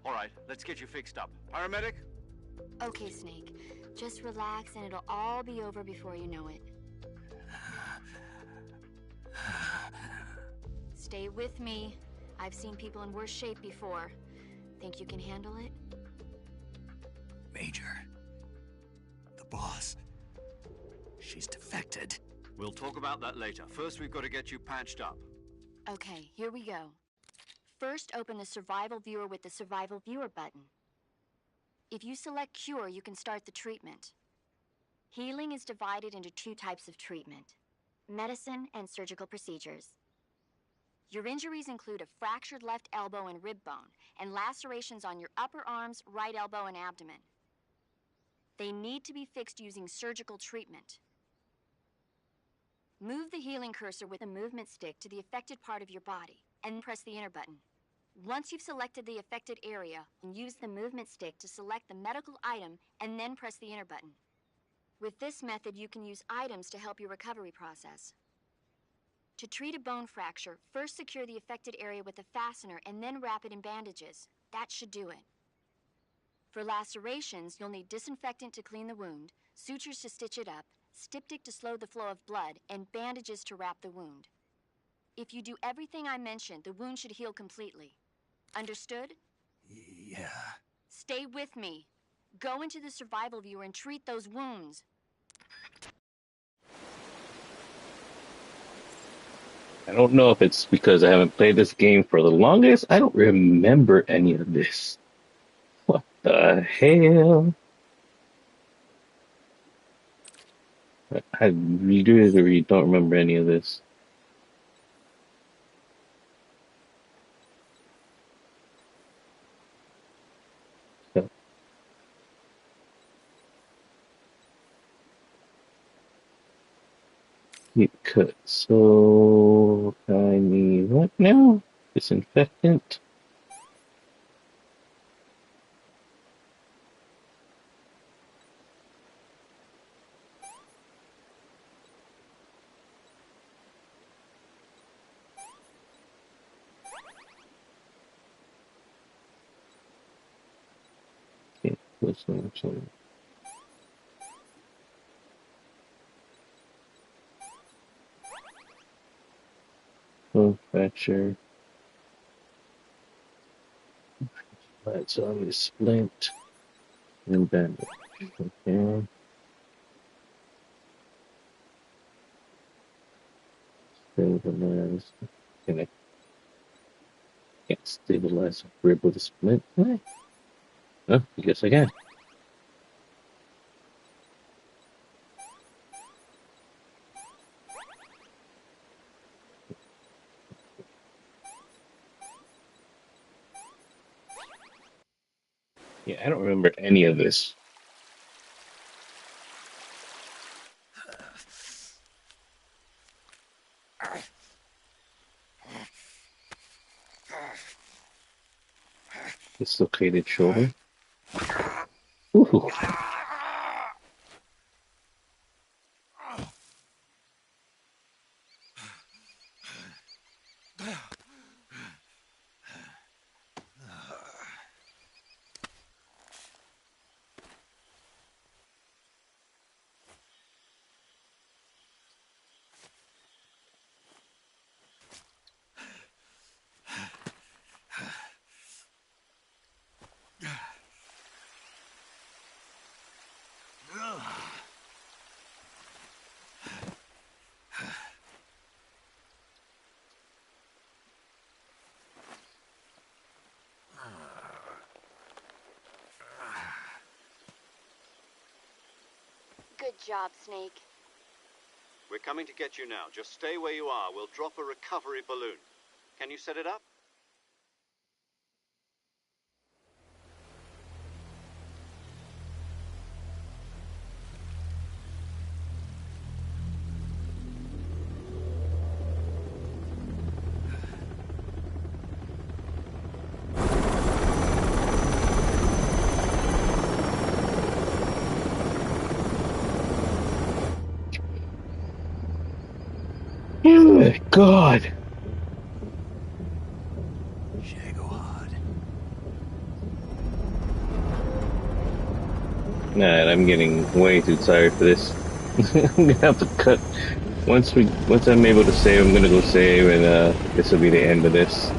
S4: All right, let's get you fixed up. Paramedic?
S6: Okay, Snake. Just relax and it'll all be over before you know it. Stay with me. I've seen people in worse shape before. Think you can handle it?
S2: Major. The boss. She's defected.
S4: We'll talk about that later. First, we've got to get you patched up.
S6: Okay, here we go. First, open the Survival Viewer with the Survival Viewer button. If you select Cure, you can start the treatment. Healing is divided into two types of treatment: medicine and surgical procedures. Your injuries include a fractured left elbow and rib bone, and lacerations on your upper arms, right elbow, and abdomen. They need to be fixed using surgical treatment. Move the healing cursor with a movement stick to the affected part of your body, and press the enter button. Once you've selected the affected area, use the movement stick to select the medical item and then press the enter button. With this method, you can use items to help your recovery process. To treat a bone fracture, first secure the affected area with a fastener and then wrap it in bandages. That should do it. For lacerations, you'll need disinfectant to clean the wound, sutures to stitch it up, styptic to slow the flow of blood, and bandages to wrap the wound. If you do everything I mentioned, the wound should heal completely. Understood?
S2: Yeah.
S6: Stay with me. Go into the survival viewer and treat those wounds.
S1: I don't know if it's because I haven't played this game for the longest. I don't remember any of this. What the hell? I really don't remember any of this. So, you cut. So I need what now? Disinfectant. Okay, this one. Bone fracture. Right, so I'm gonna splint and bandage. Okay. Stabilize. Can I can't stabilize a rib with a splint? What? Huh? I guess I can. Yeah, I don't remember any of this. Dislocated shoulder. Ooh.
S6: Good job, Snake.
S4: We're coming to get you now. Just stay where you are. We'll drop a recovery balloon. Can you set it up?
S1: Oh my God. Nah, I'm getting way too tired for this. I'm gonna have to cut. Once I'm able to save, I'm gonna go save, and this will be the end of this.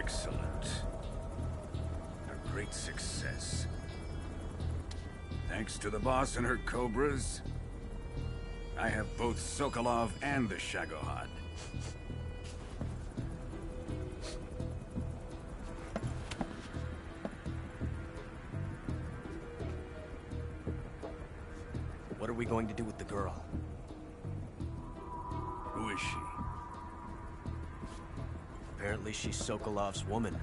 S12: Excellent. A great success. Thanks to the boss and her cobras, I have both Sokolov and the Shagohod.
S9: What are we going to do with the girl?
S12: Who is she?
S9: Apparently she's Sokolov's woman.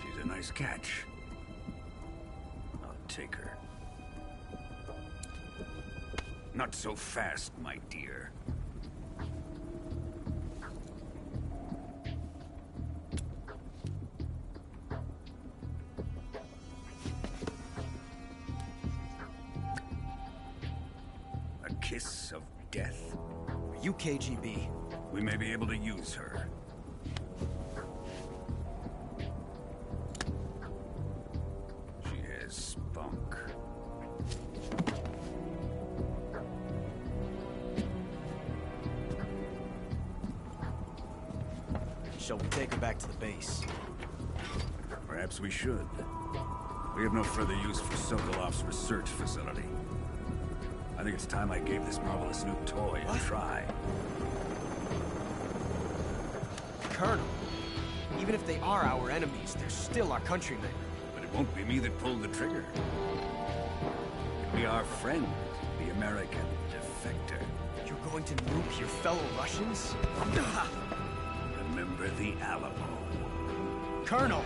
S12: She's a nice catch. I'll take her. Not so fast, my dear. A kiss of death.
S9: Are you KGB?
S12: We may be able to use her. She has spunk.
S9: Shall we take her back to the base?
S12: Perhaps we should. We have no further use for Sokolov's research facility. I think it's time I gave this marvelous new toy a try.
S9: Colonel, even if they are our enemies, they're still our countrymen.
S12: But it won't be me that pulled the trigger. It'll be our friend, the American defector.
S9: You're going to nuke your fellow Russians?
S12: Remember the Alamo.
S9: Colonel!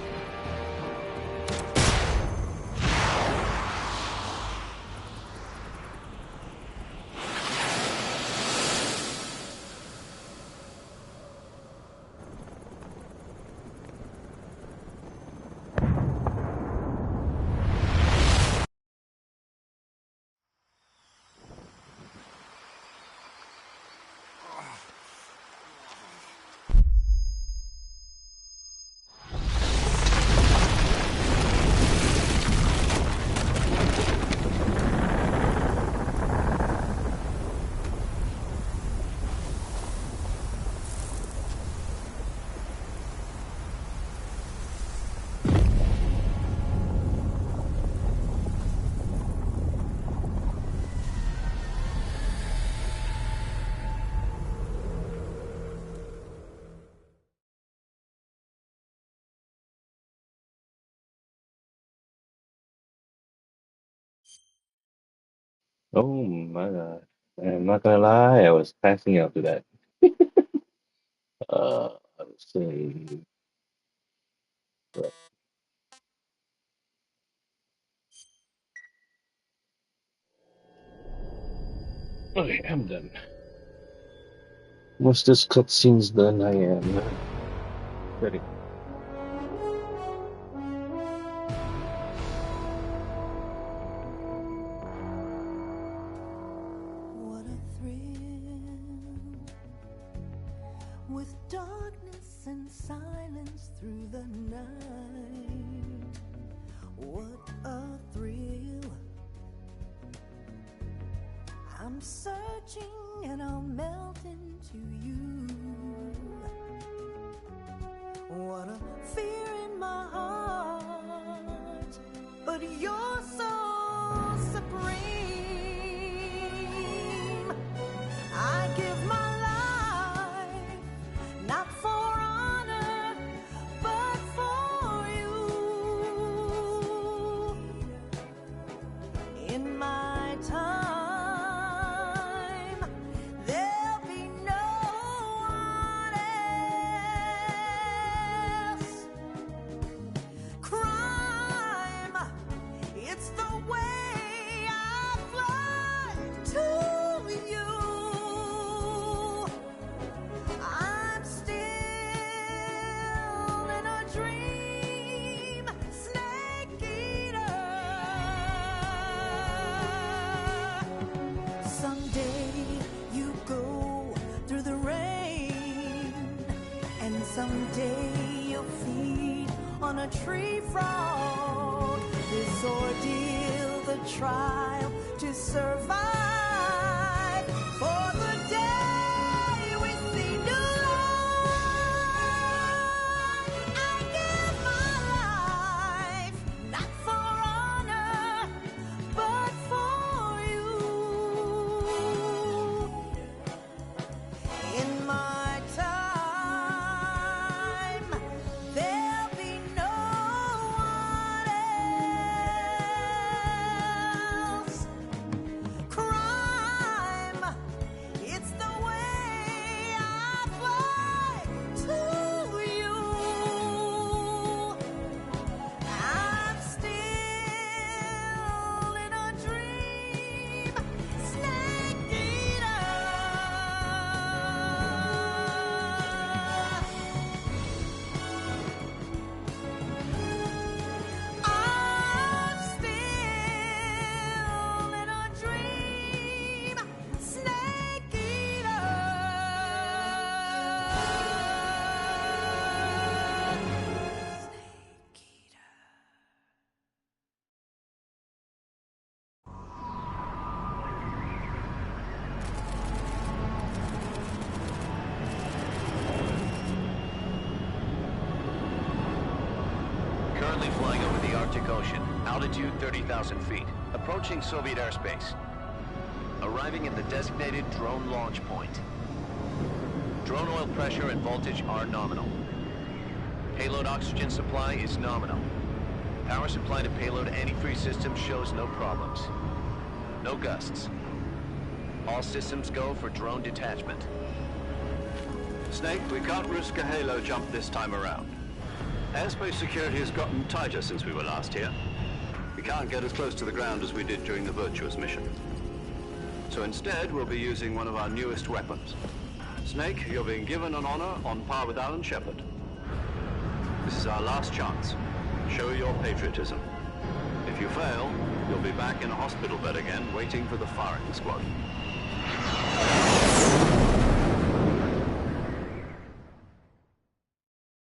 S1: Oh my God. I'm not gonna lie, I was passing out to that. Let's see. Right. Okay, I'm done. Once this cutscene's done, I am ready.
S13: What a thrill, with darkness and silence through the night. What a thrill. I'm searching and I'll melt into you. What a fear in my heart, but you're so supreme. I give my life, not for honor, but for you. In my time, there'll be no one else. Crime, it's the way I fly to you. I'm still in a dream, snake eater. Someday you go through the rain, and someday you'll feed on a tree frog. This ordeal, the trial to survive. For the day we see new life, I give my life, not for honor, but for you. In my time, there'll be no one else. Crime, it's the way I fly to you. I'm still in a dream, snake eater. I'm still in a dream, snake eater.
S14: Currently flying over the Arctic Ocean. Altitude 30,000 feet. Approaching Soviet airspace. Arriving at the designated drone launch point. Drone oil pressure and voltage are nominal. Payload oxygen supply is nominal. Power supply to payload antifreeze system shows no problems. No gusts. All systems go for drone detachment.
S4: Snake, we can't risk a halo jump this time around. Airspace security has gotten tighter since we were last here. We can't get as close to the ground as we did during the Virtuous mission. So instead, we'll be using one of our newest weapons. Snake, you're being given an honor on par with Alan Shepard. This is our last chance. Show your patriotism. If you fail, you'll be back in a hospital bed again, waiting for the firing squad.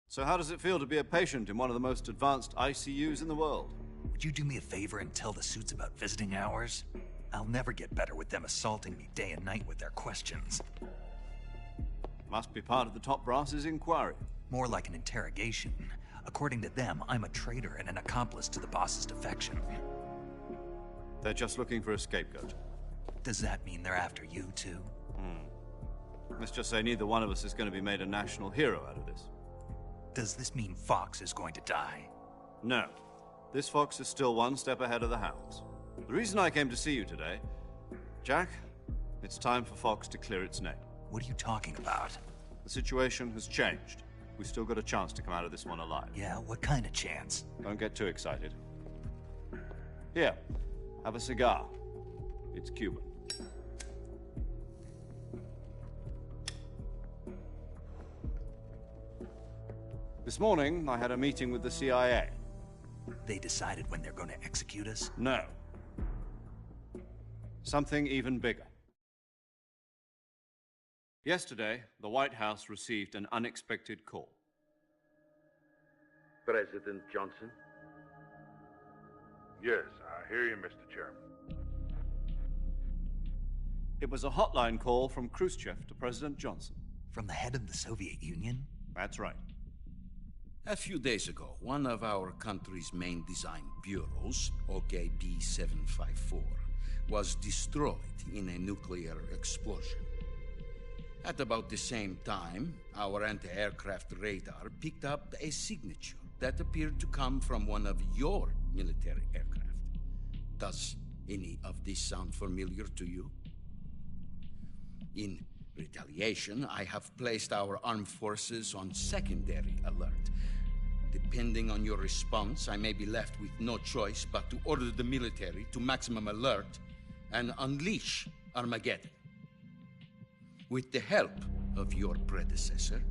S4: So how does it feel to be a patient in one of the most advanced ICUs in the world?
S2: Would you do me a favor and tell the suits about visiting hours? I'll never get better with them assaulting me day and night with their questions.
S4: Must be part of the top brass's inquiry.
S2: More like an interrogation. According to them, I'm a traitor and an accomplice to the boss's defection.
S4: They're just looking for a scapegoat.
S2: Does that mean they're after you, too?
S4: Let's just say neither one of us is going to be made a national hero out of this.
S2: Does this mean Fox is going to die?
S4: No. This fox is still one step ahead of the hounds. The reason I came to see you today, Jack, it's time for Fox to clear its name.
S2: What are you talking about?
S4: The situation has changed. We've still got a chance to come out of this one alive.
S2: Yeah, what kind of chance?
S4: Don't get too excited. Here, have a cigar. It's Cuban. This morning, I had a meeting with the CIA.
S2: They decided when they're going to execute us?
S4: No. Something even bigger. Yesterday, the White House received an unexpected call.
S15: President Johnson?
S16: Yes, I hear you, Mr. Chairman.
S4: It was a hotline call from Khrushchev to President Johnson.
S2: From the head of the Soviet Union?
S4: That's right.
S17: A few days ago, one of our country's main design bureaus, OKB-754, was destroyed in a nuclear explosion. At about the same time, our anti-aircraft radar picked up a signature that appeared to come from one of your military aircraft. Does any of this sound familiar to you? In retaliation, I have placed our armed forces on secondary alert. Depending on your response, I may be left with no choice but to order the military to maximum alert and unleash Armageddon. With the help of your predecessor,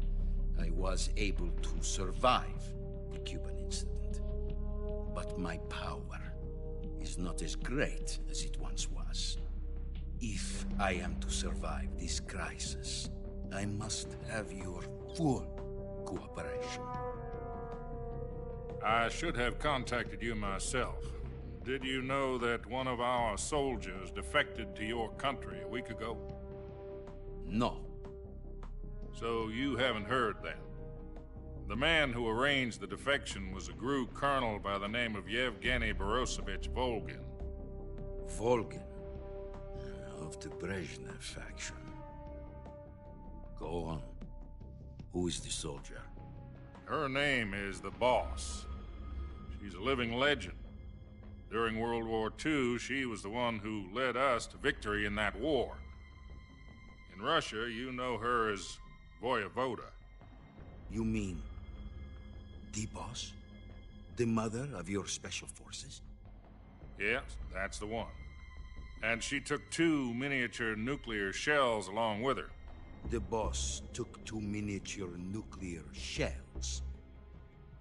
S17: I was able to survive the Cuban incident. But my power is not as great as it once was. If I am to survive this crisis, I must have your full cooperation.
S16: I should have contacted you myself. Did you know that one of our soldiers defected to your country a week ago?
S17: No.
S16: So you haven't heard then? The man who arranged the defection was a GRU colonel by the name of Yevgeny Borosovich Volgin.
S17: Volgin? Of the Brezhnev faction. Go on. Who is the soldier?
S16: Her name is the Boss. She's a living legend. During World War II, she was the one who led us to victory in that war. In Russia, you know her as Voyevoda.
S17: You mean the Boss? The mother of your special forces?
S16: Yes, that's the one. And she took 2 miniature nuclear shells along with her.
S17: The Boss took 2 miniature nuclear shells?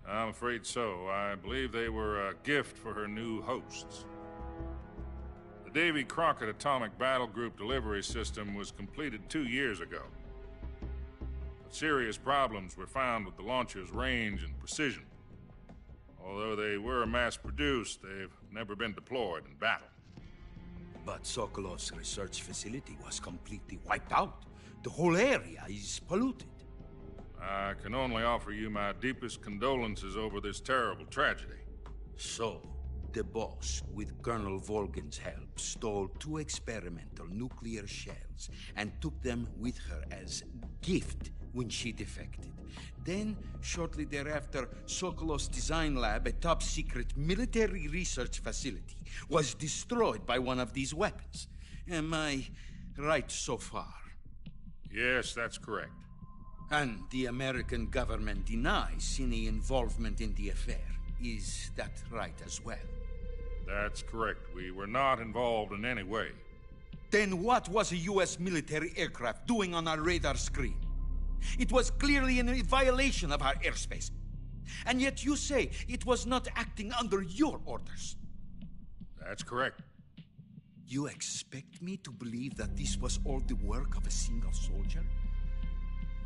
S16: I'm afraid so. I believe they were a gift for her new hosts. The Davy Crockett Atomic Battle Group delivery system was completed 2 years ago. But serious problems were found with the launcher's range and precision. Although they were mass-produced, they've never been deployed in battle.
S17: But Sokolov's research facility was completely wiped out. The whole area is polluted.
S16: I can only offer you my deepest condolences over this terrible tragedy.
S17: So, the Boss, with Colonel Volgin's help, stole 2 experimental nuclear shells and took them with her as gift when she defected. Then, shortly thereafter, Sokolov's design lab, a top-secret military research facility, was destroyed by one of these weapons. Am I right so far?
S16: Yes, that's correct.
S17: And the American government denies any involvement in the affair. Is that right as well?
S16: That's correct. We were not involved in any way.
S17: Then what was a U.S. military aircraft doing on our radar screen? It was clearly in violation of our airspace. And yet you say it was not acting under your orders.
S16: That's correct.
S17: You expect me to believe that this was all the work of a single soldier?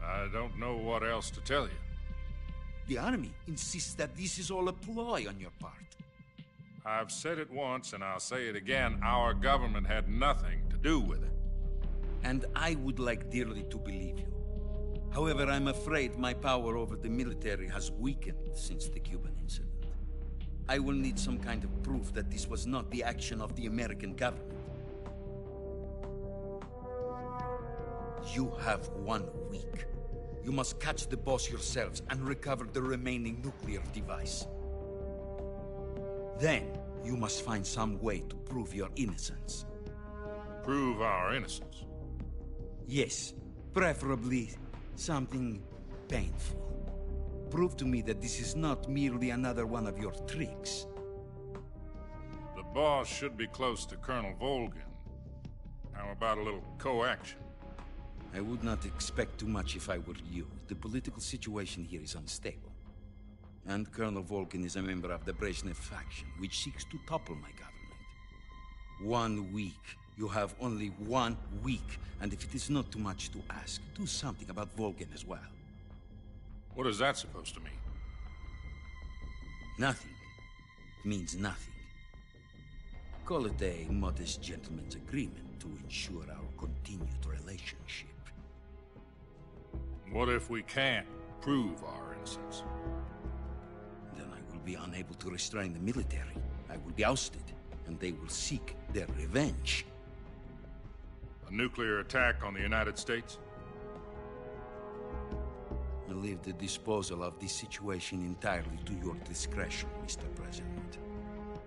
S16: I don't know what else to tell you.
S17: The Army insists that this is all a ploy on your part.
S16: I've said it once and I'll say it again. Our government had nothing to do with it.
S17: And I would like dearly to believe you. However, I'm afraid my power over the military has weakened since the Cuban incident. I will need some kind of proof that this was not the action of the American government. You have 1 week. You must catch the Boss yourselves and recover the remaining nuclear device. Then, you must find some way to prove your innocence.
S16: Prove our innocence?
S17: Yes, preferably something painful. Prove to me that this is not merely another one of your tricks.
S16: The Boss should be close to Colonel Volgin. How about a little co-action?
S17: I would not expect too much if I were you. The political situation here is unstable. And Colonel Volgin is a member of the Brezhnev faction, which seeks to topple my government. 1 week. You have only 1 week. And if it is not too much to ask, do something about Volgin as well.
S16: What is that supposed to mean?
S17: Nothing. It means nothing. Call it a modest gentleman's agreement to ensure our continued relationship.
S16: What if we can't prove our innocence?
S17: Then I will be unable to restrain the military. I will be ousted, and they will seek their revenge.
S16: A nuclear attack on the United States?
S17: I leave the disposal of this situation entirely to your discretion, Mr. President.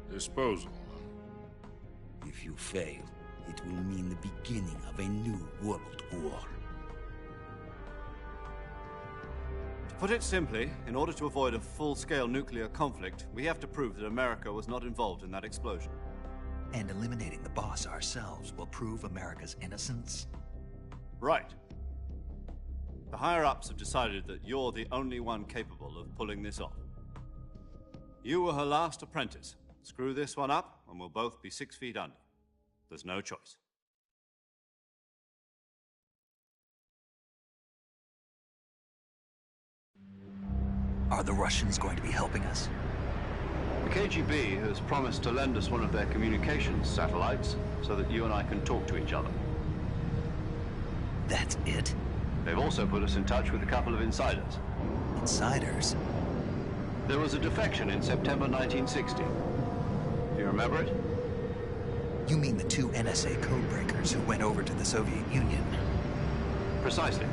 S16: Disposal?
S17: If you fail, it will mean the beginning of a new world war.
S4: To put it simply, in order to avoid a full-scale nuclear conflict, we have to prove that America was not involved in that explosion.
S2: And eliminating the Boss ourselves will prove America's innocence?
S4: Right. The higher-ups have decided that you're the only one capable of pulling this off. You were her last apprentice. Screw this one up, and we'll both be 6 feet under. There's no choice.
S2: Are the Russians going to be helping us?
S4: The KGB has promised to lend us one of their communications satellites so that you and I can talk to each other.
S2: That's it?
S4: They've also put us in touch with a couple of insiders.
S2: Insiders?
S4: There was a defection in September 1960. Do you remember it?
S2: You mean the two NSA codebreakers who went over to the Soviet Union?
S4: Precisely.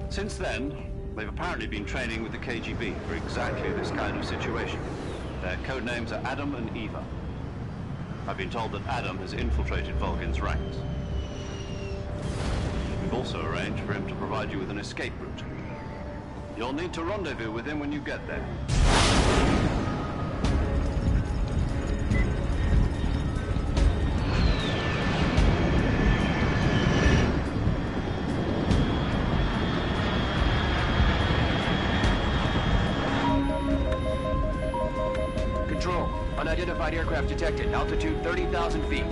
S4: Since then, they've apparently been training with the KGB for exactly this kind of situation. Their code names are Adam and Eva. I've been told that Adam has infiltrated Volgin's ranks. We've also arranged for him to provide you with an escape route. You'll need to rendezvous with him when you get there.
S15: Control, unidentified aircraft detected. Altitude 30,000 feet.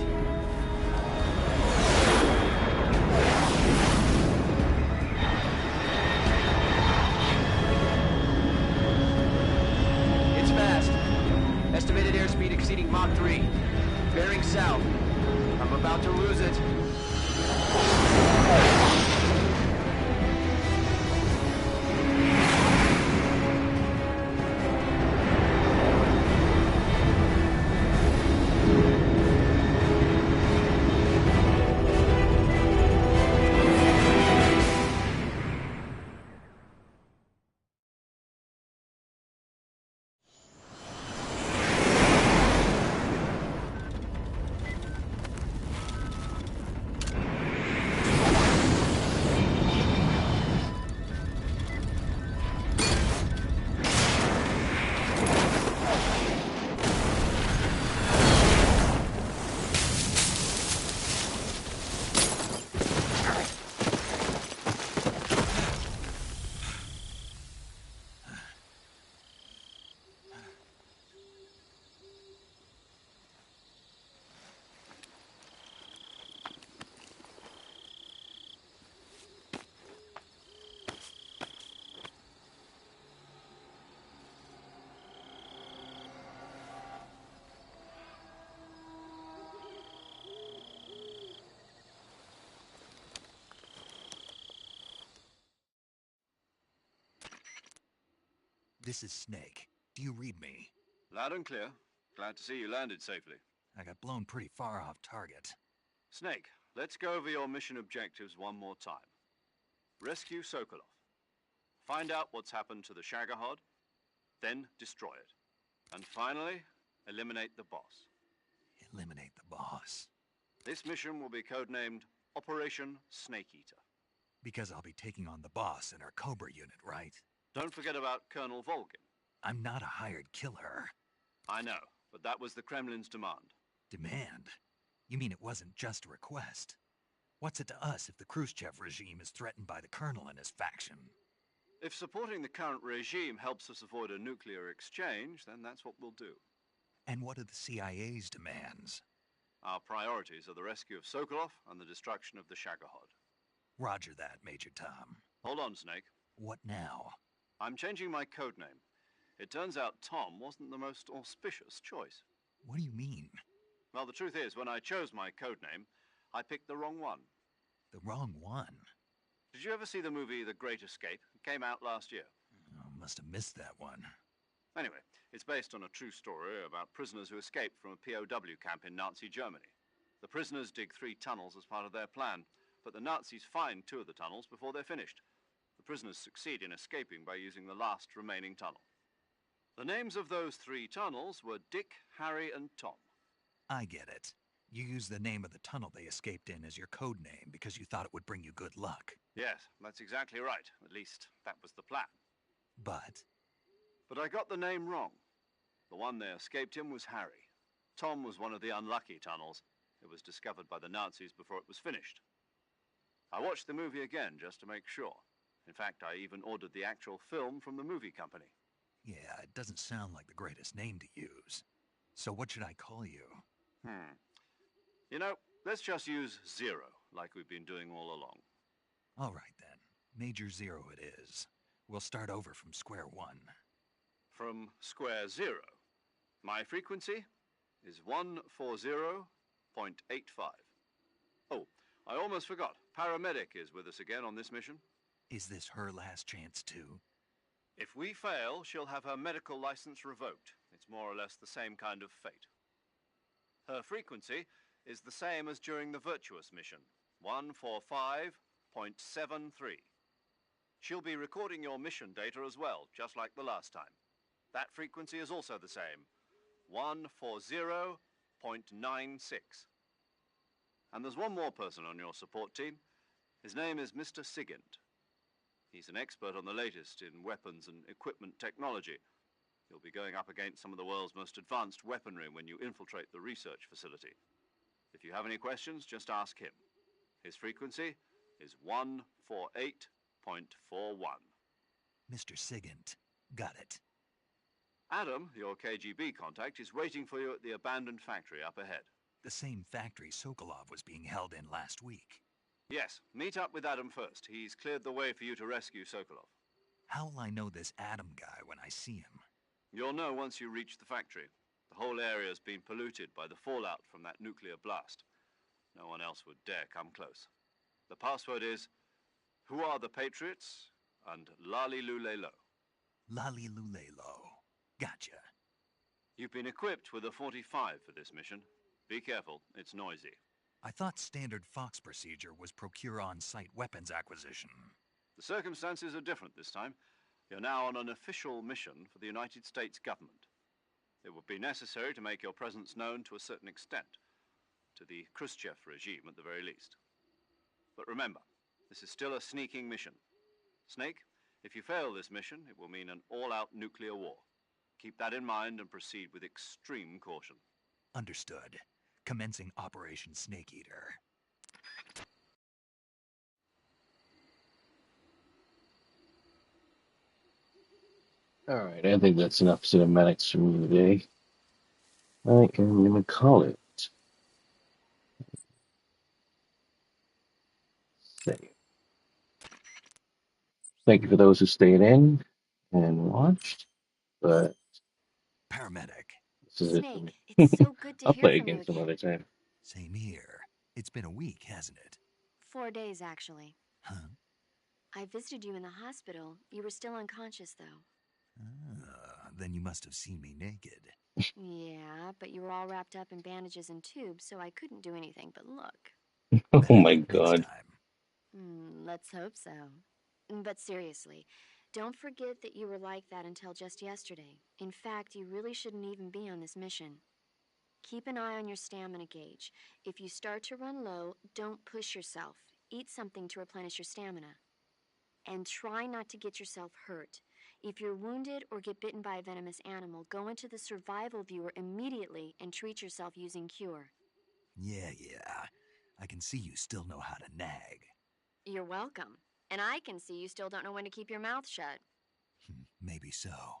S15: It's fast. Estimated airspeed exceeding Mach 3. Bearing south. I'm about to lose it.
S2: This is Snake. Do you read me?
S4: Loud and clear. Glad to see you landed safely.
S2: I got blown pretty far off target.
S4: Snake, let's go over your mission objectives one more time. Rescue Sokolov. Find out what's happened to the Shagohod, then destroy it. And finally, eliminate the boss.
S2: Eliminate the boss.
S4: This mission will be codenamed Operation Snake Eater.
S2: Because I'll be taking on the boss in our Cobra unit, right?
S4: Don't forget about Colonel Volgin.
S2: I'm not a hired killer.
S4: I know, but that was the Kremlin's demand.
S2: Demand? You mean it wasn't just a request? What's it to us if the Khrushchev regime is threatened by the Colonel and his faction?
S4: If supporting the current regime helps us avoid a nuclear exchange, then that's what we'll do.
S2: And what are the CIA's demands?
S4: Our priorities are the rescue of Sokolov and the destruction of the Shagohod.
S2: Roger that, Major Tom.
S4: Hold on, Snake.
S2: What now?
S4: I'm changing my codename. It turns out Tom wasn't the most auspicious choice.
S2: What do you mean?
S4: Well, the truth is, when I chose my codename, I picked the wrong one.
S2: The wrong one?
S4: Did you ever see the movie The Great Escape? It came out last year.
S2: Oh, must have missed that one.
S4: Anyway, it's based on a true story about prisoners who escaped from a POW camp in Nazi Germany. The prisoners dig 3 tunnels as part of their plan, but the Nazis find 2 of the tunnels before they're finished. The prisoners succeed in escaping by using the last remaining tunnel. The names of those 3 tunnels were Dick, Harry, and Tom.
S2: I get it. You used the name of the tunnel they escaped in as your code name because you thought it would bring you good luck.
S4: Yes, that's exactly right. At least, that was the plan.
S2: But
S4: I got the name wrong. The one they escaped in was Harry. Tom was one of the unlucky tunnels. It was discovered by the Nazis before it was finished. I watched the movie again just to make sure. In fact, I even ordered the actual film from the movie company.
S2: yeah, it doesn't sound like the greatest name to use. So what should I call you?
S4: You know, let's just use Zero, like we've been doing all along.
S2: All right then. Major Zero it is. We'll start over from square one.
S4: From square zero? My frequency is 140.85. Oh, I almost forgot. Paramedic is with us again on this mission.
S2: Is this her last chance, too?
S4: If we fail, she'll have her medical license revoked. It's more or less the same kind of fate. Her frequency is the same as during the Virtuous mission, 145.73. She'll be recording your mission data as well, just like the last time. That frequency is also the same, 140.96. And there's one more person on your support team. His name is Mr. Sigint. He's an expert on the latest in weapons and equipment technology. You'll be going up against some of the world's most advanced weaponry when you infiltrate the research facility. If you have any questions, just ask him. His frequency is 148.41.
S2: Mr. Sigint. Got it.
S4: Adam, your KGB contact, is waiting for you at the abandoned factory up ahead.
S2: The same factory Sokolov was being held in last week.
S4: Yes, meet up with Adam first. He's cleared the way for you to rescue Sokolov.
S2: How will I know this Adam guy when I see him?
S4: You'll know once you reach the factory. The whole area's been polluted by the fallout from that nuclear blast. No one else would dare come close. The password is, "Who are the Patriots?" and Lali Lule Lo.
S2: Lali Lule Lo. Gotcha.
S4: You've been equipped with a 45 for this mission. Be careful, it's noisy.
S2: I thought standard Fox procedure was procure on-site weapons acquisition.
S4: The circumstances are different this time. You're now on an official mission for the United States government. It would be necessary to make your presence known to a certain extent, to the Khrushchev regime at the very least. But remember, this is still a sneaking mission. Snake, if you fail this mission, it will mean an all-out nuclear war. Keep that in mind and proceed with extreme caution.
S2: Understood. Commencing Operation Snake Eater.
S1: Alright, I think that's enough cinematics for me today. I am going to call it. Save. Thank you for those who stayed in and watched, but
S2: Paramedic.
S1: this is it for me.
S6: Snake, it's so good to
S1: I'll
S6: hear
S1: play
S6: from you
S1: again some
S6: again.
S1: other time.
S2: Same here. It's been a week, hasn't it?
S6: 4 days, actually.
S2: Huh?
S6: I visited you in the hospital. You were still unconscious, though.
S2: Then you must have seen me naked.
S6: Yeah, but you were all wrapped up in bandages and tubes, so I couldn't do anything but look.
S1: Oh my god.
S6: Let's hope so. But seriously, don't forget that you were like that until just yesterday. In fact, you really shouldn't even be on this mission. Keep an eye on your stamina gauge. If you start to run low, don't push yourself. Eat something to replenish your stamina. And try not to get yourself hurt. If you're wounded or get bitten by a venomous animal, go into the survival viewer immediately and treat yourself using Cure.
S2: Yeah. I can see you still know how to nag.
S6: You're welcome. And I can see you still don't know when to keep your mouth shut.
S2: Maybe so.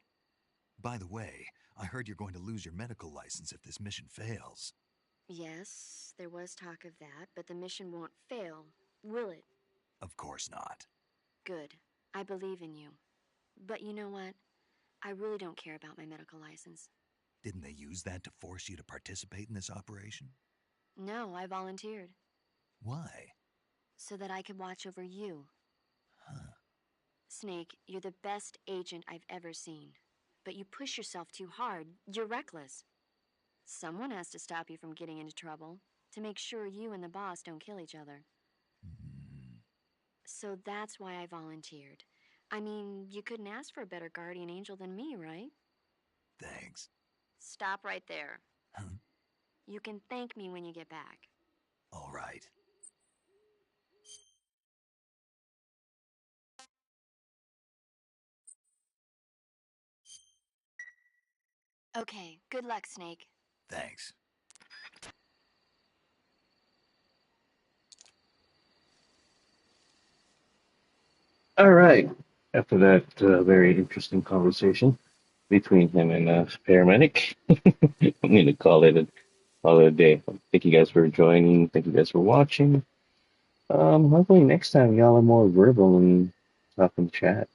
S2: By the way, I heard you're going to lose your medical license if this mission fails.
S6: Yes, there was talk of that, but the mission won't fail, will it?
S2: Of course not.
S6: Good. I believe in you. But you know what? I really don't care about my medical license.
S2: Didn't they use that to force you to participate in this operation?
S6: No, I volunteered.
S2: Why?
S6: So that I could watch over you.
S2: Huh.
S6: Snake, you're the best agent I've ever seen. But you push yourself too hard. You're reckless. Someone has to stop you from getting into trouble, to make sure you and the boss don't kill each other. So that's why I volunteered. I mean, you couldn't ask for a better guardian angel than me, right?
S2: Thanks.
S6: Stop right there.
S2: Huh?
S6: You can thank me when you get back.
S2: All right.
S6: Okay, good luck, Snake.
S2: Thanks.
S1: Alright, after that very interesting conversation between him and paramedic, I'm going to call it a day. Thank you guys for joining. Thank you guys for watching. Hopefully next time y'all are more verbal and talk in chat.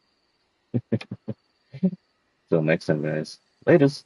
S1: Till next time, guys. Latest.